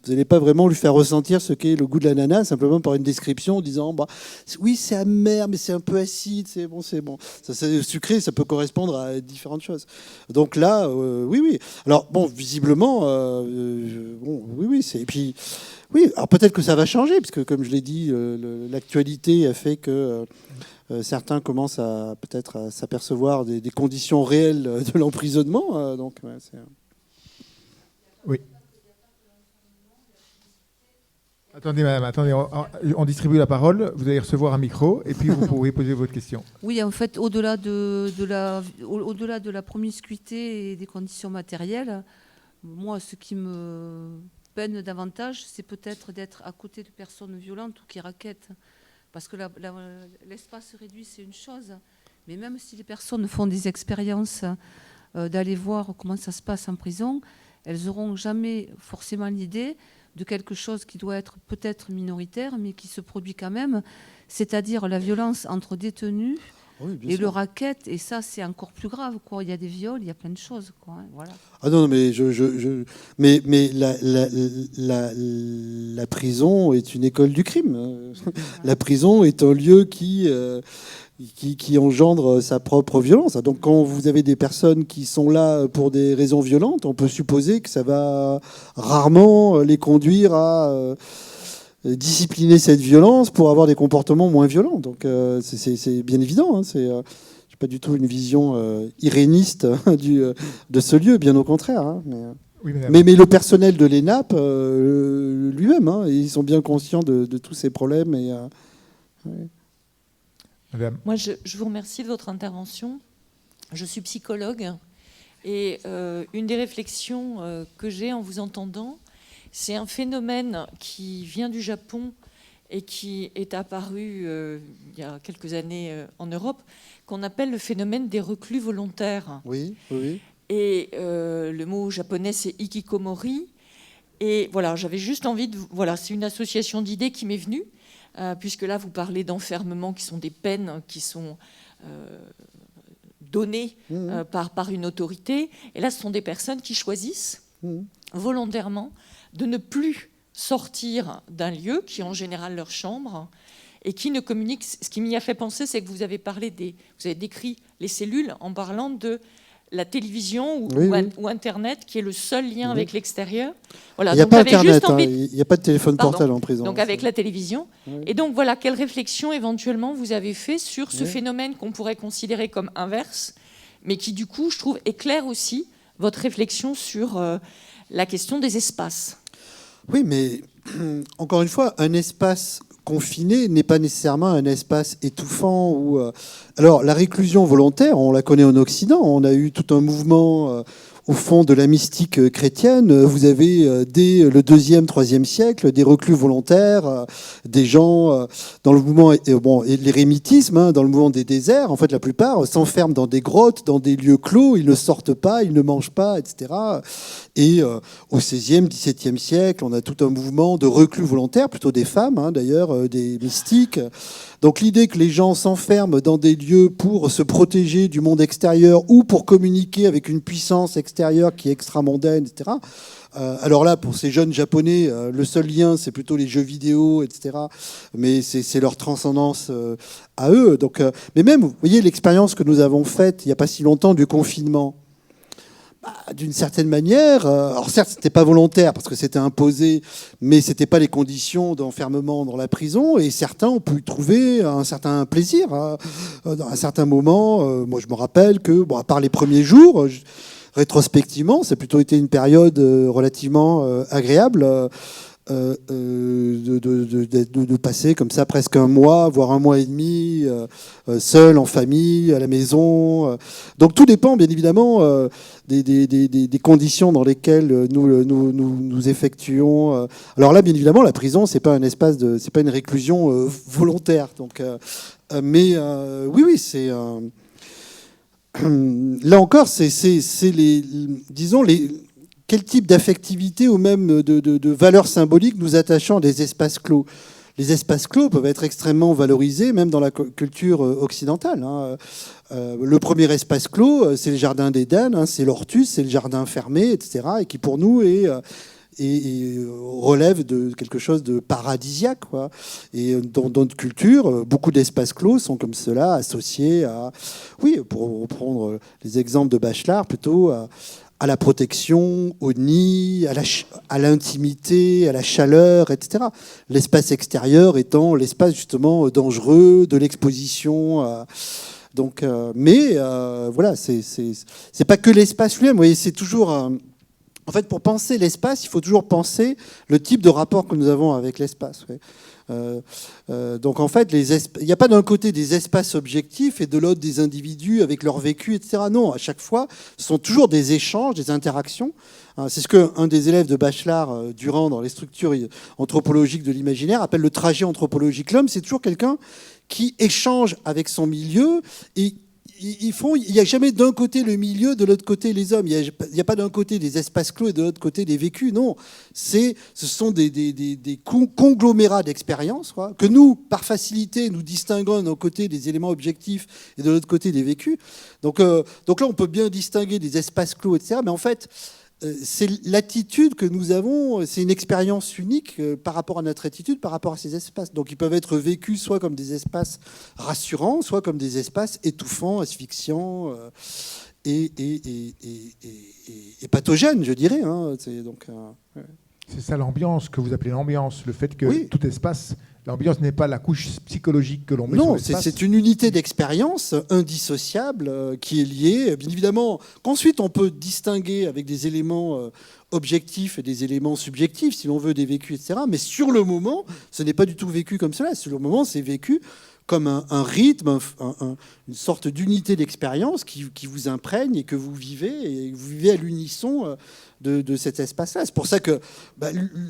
n'allez pas vraiment lui faire ressentir ce qu'est le goût de l'ananas, simplement par une description en disant oui, c'est amer, mais c'est un peu acide, c'est bon. Ça, c'est sucré, ça peut correspondre à différentes choses. Donc là, oui. Alors, bon, visiblement, oui, c'est... Et puis, oui, alors peut-être que ça va changer, parce que, comme je l'ai dit, l'actualité a fait que... certains commencent à peut-être à s'apercevoir des conditions réelles de l'emprisonnement. Oui. Attendez, madame, on distribue la parole. Vous allez recevoir un micro et puis vous pourrez poser votre question. Oui, en fait, au-delà de la promiscuité et des conditions matérielles, moi, ce qui me peine davantage, c'est peut-être d'être à côté de personnes violentes ou qui raquettent. Parce que l'espace réduit, c'est une chose. Mais même si les personnes font des expériences d'aller voir comment ça se passe en prison, elles n'auront jamais forcément l'idée de quelque chose qui doit être peut-être minoritaire, mais qui se produit quand même, c'est-à-dire la violence entre détenus et le racket. Et ça, c'est encore plus grave, quoi. Il y a des viols, il y a plein de choses, quoi. Hein, voilà. Ah non, mais mais la prison est une école du crime. La prison est un lieu qui engendre sa propre violence. Donc quand vous avez des personnes qui sont là pour des raisons violentes, on peut supposer que ça va rarement les conduire à discipliner cette violence pour avoir des comportements moins violents. Donc c'est bien évident. Hein, c'est pas du tout une vision iréniste de ce lieu, bien au contraire. Hein, mais le personnel de l'ENAP lui-même, hein, ils sont bien conscients de tous ces problèmes. Moi, je vous remercie de votre intervention. Je suis psychologue Et une des réflexions que j'ai en vous entendant, c'est un phénomène qui vient du Japon et qui est apparu il y a quelques années en Europe, qu'on appelle le phénomène des reclus volontaires. Oui, oui. Et le mot japonais, c'est ikikomori. Et voilà, j'avais juste envie de... Voilà, c'est une association d'idées qui m'est venue, puisque là, vous parlez d'enfermement, qui sont des peines qui sont données par une autorité. Et là, ce sont des personnes qui choisissent volontairement de ne plus sortir d'un lieu, qui est en général leur chambre, et qui ne communiquent. Ce qui m'y a fait penser, c'est que vous avez décrit les cellules en parlant de la télévision ou Internet, qui est le seul lien avec l'extérieur. Voilà, il n'y a pas Internet, il n'y a pas de téléphone portable en prison. Donc avec la télévision. Et donc voilà, quelle réflexion éventuellement vous avez fait sur ce phénomène qu'on pourrait considérer comme inverse, mais qui du coup, je trouve, éclaire aussi votre réflexion sur la question des espaces. Oui, mais encore une fois, un espace confiné n'est pas nécessairement un espace étouffant. Alors, la réclusion volontaire, on la connaît en Occident. On a eu tout un mouvement au fond de la mystique chrétienne. Vous avez, dès le 2e, 3e siècle, des reclus volontaires, des gens dans le mouvement, l'érémitisme, dans le mouvement des déserts. En fait, la plupart s'enferment dans des grottes, dans des lieux clos. Ils ne sortent pas, ils ne mangent pas, etc. Et au 16e, 17e siècle, on a tout un mouvement de reclus volontaires, plutôt des femmes, d'ailleurs, des mystiques. Donc l'idée que les gens s'enferment dans des lieux pour se protéger du monde extérieur ou pour communiquer avec une puissance extérieure qui est extramondaine, etc. Alors là, pour ces jeunes Japonais, le seul lien, c'est plutôt les jeux vidéo, etc. Mais c'est leur transcendance à eux. Donc, mais même, vous voyez, l'expérience que nous avons faite il n'y a pas si longtemps du confinement, d'une certaine manière, alors certes, c'était pas volontaire parce que c'était imposé, mais c'était pas les conditions d'enfermement dans la prison, et certains ont pu y trouver un certain plaisir. Dans un certain moment, moi je me rappelle que, à part les premiers jours, rétrospectivement, ça a plutôt été une période relativement agréable. De passer comme ça presque un mois, voire un mois et demi, seul, en famille, à la maison. Donc tout dépend bien évidemment des conditions dans lesquelles nous effectuons. Alors là, bien évidemment, la prison, c'est pas un espace c'est pas une réclusion volontaire. Donc, mais oui, c'est là encore, c'est quel type d'affectivité ou même de valeur symbolique nous attachons à des espaces clos. Les espaces clos peuvent être extrêmement valorisés, même dans la culture occidentale. Le premier espace clos, c'est le jardin d'Éden, c'est l'ortus, c'est le jardin fermé, etc., et qui pour nous relève de quelque chose de paradisiaque, quoi. Et dans notre culture, beaucoup d'espaces clos sont comme cela, associés à, pour reprendre les exemples de Bachelard, plutôt à la protection, au nid, à l'intimité, à la chaleur, etc. L'espace extérieur étant l'espace justement dangereux, de l'exposition. Donc, mais voilà, c'est pas que l'espace lui-même. Vous voyez, c'est toujours. En fait, pour penser l'espace, il faut toujours penser le type de rapport que nous avons avec l'espace. Ouais. Donc en fait, il n'y a pas d'un côté des espaces objectifs et de l'autre des individus avec leur vécu, etc. Non, à chaque fois, ce sont toujours des échanges, des interactions. C'est ce qu'un des élèves de Bachelard, Durand, dans les structures anthropologiques de l'imaginaire, appelle le trajet anthropologique. L'homme, c'est toujours quelqu'un qui échange avec son milieu et il n'y a jamais d'un côté le milieu, de l'autre côté les hommes. Il n'y a pas d'un côté des espaces clos et de l'autre côté des vécus. Non, ce sont des conglomérats d'expériences que nous, par facilité, nous distinguons d'un côté des éléments objectifs et de l'autre côté des vécus. Donc là, on peut bien distinguer des espaces clos, etc. Mais en fait, c'est l'attitude que nous avons, c'est une expérience unique par rapport à notre attitude, par rapport à ces espaces. Donc ils peuvent être vécus soit comme des espaces rassurants, soit comme des espaces étouffants, asphyxiants et pathogènes, je dirais. C'est ça l'ambiance que vous appelez l'ambiance, le fait que tout espace... L'ambiance n'est pas la couche psychologique que l'on met sur l'espace. Non, c'est une unité d'expérience indissociable qui est liée, bien évidemment, qu'ensuite on peut distinguer avec des éléments objectifs et des éléments subjectifs, si l'on veut, des vécus, etc. Mais sur le moment, ce n'est pas du tout vécu comme cela. Sur le moment, c'est vécu comme un rythme, une sorte d'unité d'expérience qui vous imprègne et que vous vivez à l'unisson de cet espace-là. C'est pour ça que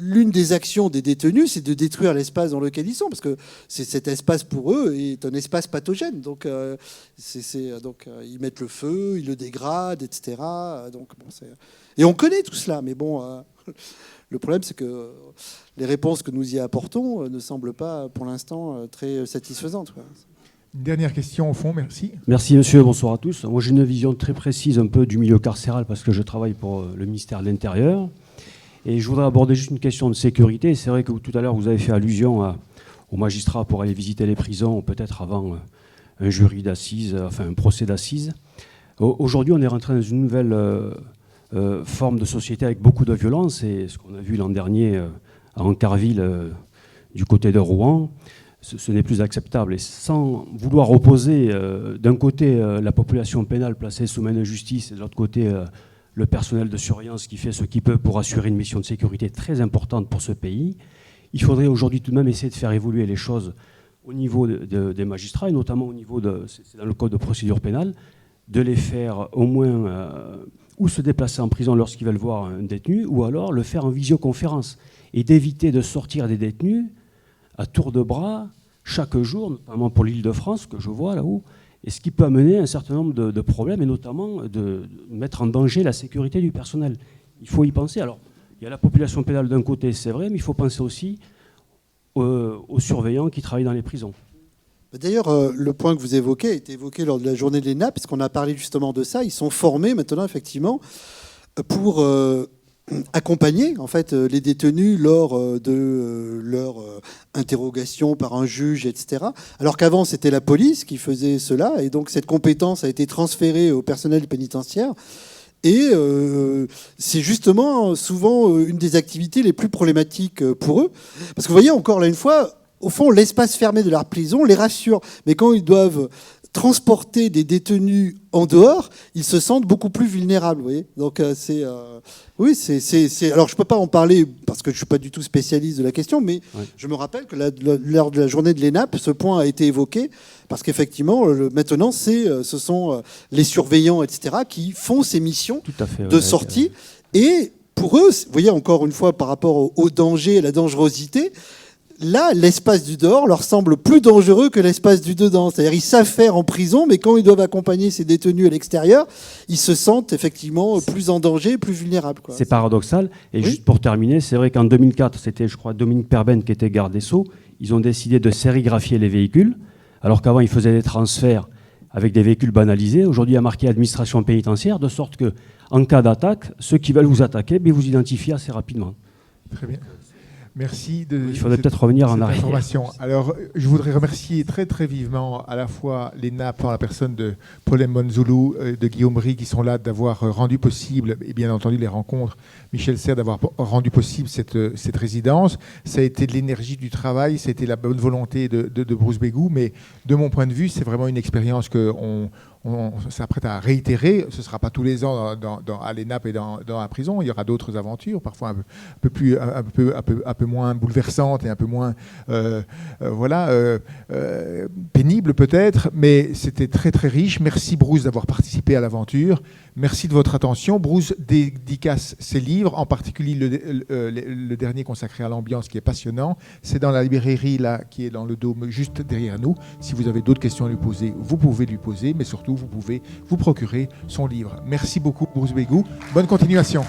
l'une des actions des détenus, c'est de détruire l'espace dans lequel ils sont, parce que cet espace pour eux est un espace pathogène. Donc, ils mettent le feu, ils le dégradent, etc. Donc, et on connaît tout cela, mais bon... Le problème, c'est que les réponses que nous y apportons ne semblent pas, pour l'instant, très satisfaisantes. Une dernière question au fond, merci. Merci monsieur, bonsoir à tous. Moi j'ai une vision très précise un peu du milieu carcéral parce que je travaille pour le ministère de l'Intérieur. Et je voudrais aborder juste une question de sécurité. C'est vrai que tout à l'heure vous avez fait allusion aux magistrats pour aller visiter les prisons, peut-être avant un jury d'assises, enfin un procès d'assises. Aujourd'hui on est rentré dans une nouvelle... forme de société avec beaucoup de violence, et ce qu'on a vu l'an dernier à Ancarville, du côté de Rouen, ce n'est plus acceptable. Et sans vouloir opposer d'un côté la population pénale placée sous main de justice et de l'autre côté le personnel de surveillance qui fait ce qu'il peut pour assurer une mission de sécurité très importante pour ce pays, il faudrait aujourd'hui tout de même essayer de faire évoluer les choses au niveau des magistrats, et notamment au niveau c'est dans le code de procédure pénale, de les faire au moins... ou se déplacer en prison lorsqu'ils veulent voir un détenu, ou alors le faire en visioconférence, et d'éviter de sortir des détenus à tour de bras chaque jour, notamment pour l'Île-de-France, que je vois là-haut, et ce qui peut amener un certain nombre de problèmes, et notamment de mettre en danger la sécurité du personnel. Il faut y penser. Alors, il y a la population pénale d'un côté, c'est vrai, mais il faut penser aussi aux surveillants qui travaillent dans les prisons. D'ailleurs, le point que vous évoquez a été évoqué lors de la journée de l'ENA, puisqu'on a parlé justement de ça. Ils sont formés maintenant, effectivement, pour accompagner en fait, les détenus lors de leur interrogation par un juge, etc. Alors qu'avant, c'était la police qui faisait cela. Et donc, cette compétence a été transférée au personnel pénitentiaire. Et c'est justement souvent une des activités les plus problématiques pour eux. Parce que vous voyez, encore là une fois... Au fond, l'espace fermé de leur prison les rassure. Mais quand ils doivent transporter des détenus en dehors, ils se sentent beaucoup plus vulnérables. Vous voyez. Donc, alors, je ne peux pas en parler parce que je ne suis pas du tout spécialiste de la question, mais je me rappelle que lors de la journée de l'ENAP, ce point a été évoqué parce qu'effectivement, maintenant, ce sont les surveillants, etc., qui font ces missions de sortie. Et pour eux, vous voyez, encore une fois, par rapport au danger, à la dangerosité, là, l'espace du dehors leur semble plus dangereux que l'espace du dedans. C'est-à-dire ils savent faire en prison, mais quand ils doivent accompagner ces détenus à l'extérieur, ils se sentent effectivement plus en danger, plus vulnérables. C'est paradoxal. Et juste pour terminer, c'est vrai qu'en 2004, c'était, je crois, Dominique Perben qui était garde des Sceaux. Ils ont décidé de sérigraphier les véhicules, alors qu'avant, ils faisaient des transferts avec des véhicules banalisés. Aujourd'hui, il y a marqué administration pénitentiaire, de sorte que, en cas d'attaque, ceux qui veulent vous attaquer, vous identifient assez rapidement. Très bien. Merci il faudrait peut-être revenir en arrière. Information. Alors, je voudrais remercier très très vivement à la fois l'ENAP en la personne de Paul Monzoulou, de Guillaume Ry, qui sont là, d'avoir rendu possible, et bien entendu les rencontres, Michel Serres, d'avoir rendu possible cette résidence. Ça a été de l'énergie du travail, ça a été la bonne volonté de Bruce Bégou, mais de mon point de vue, c'est vraiment une expérience qu'on s'apprête à réitérer. Ce ne sera pas tous les ans à l'ENAP et dans la prison. Il y aura d'autres aventures, parfois un peu moins bouleversantes et un peu moins pénibles peut-être, mais c'était très très riche. Merci Bruce d'avoir participé à l'aventure. Merci de votre attention. Bruce dédicace ses livres, en particulier le dernier consacré à l'ambiance qui est passionnant. C'est dans la librairie là, qui est dans le dôme juste derrière nous. Si vous avez d'autres questions à lui poser, vous pouvez lui poser, mais surtout vous pouvez vous procurer son livre. Merci beaucoup Bruce Bégou. Bonne continuation.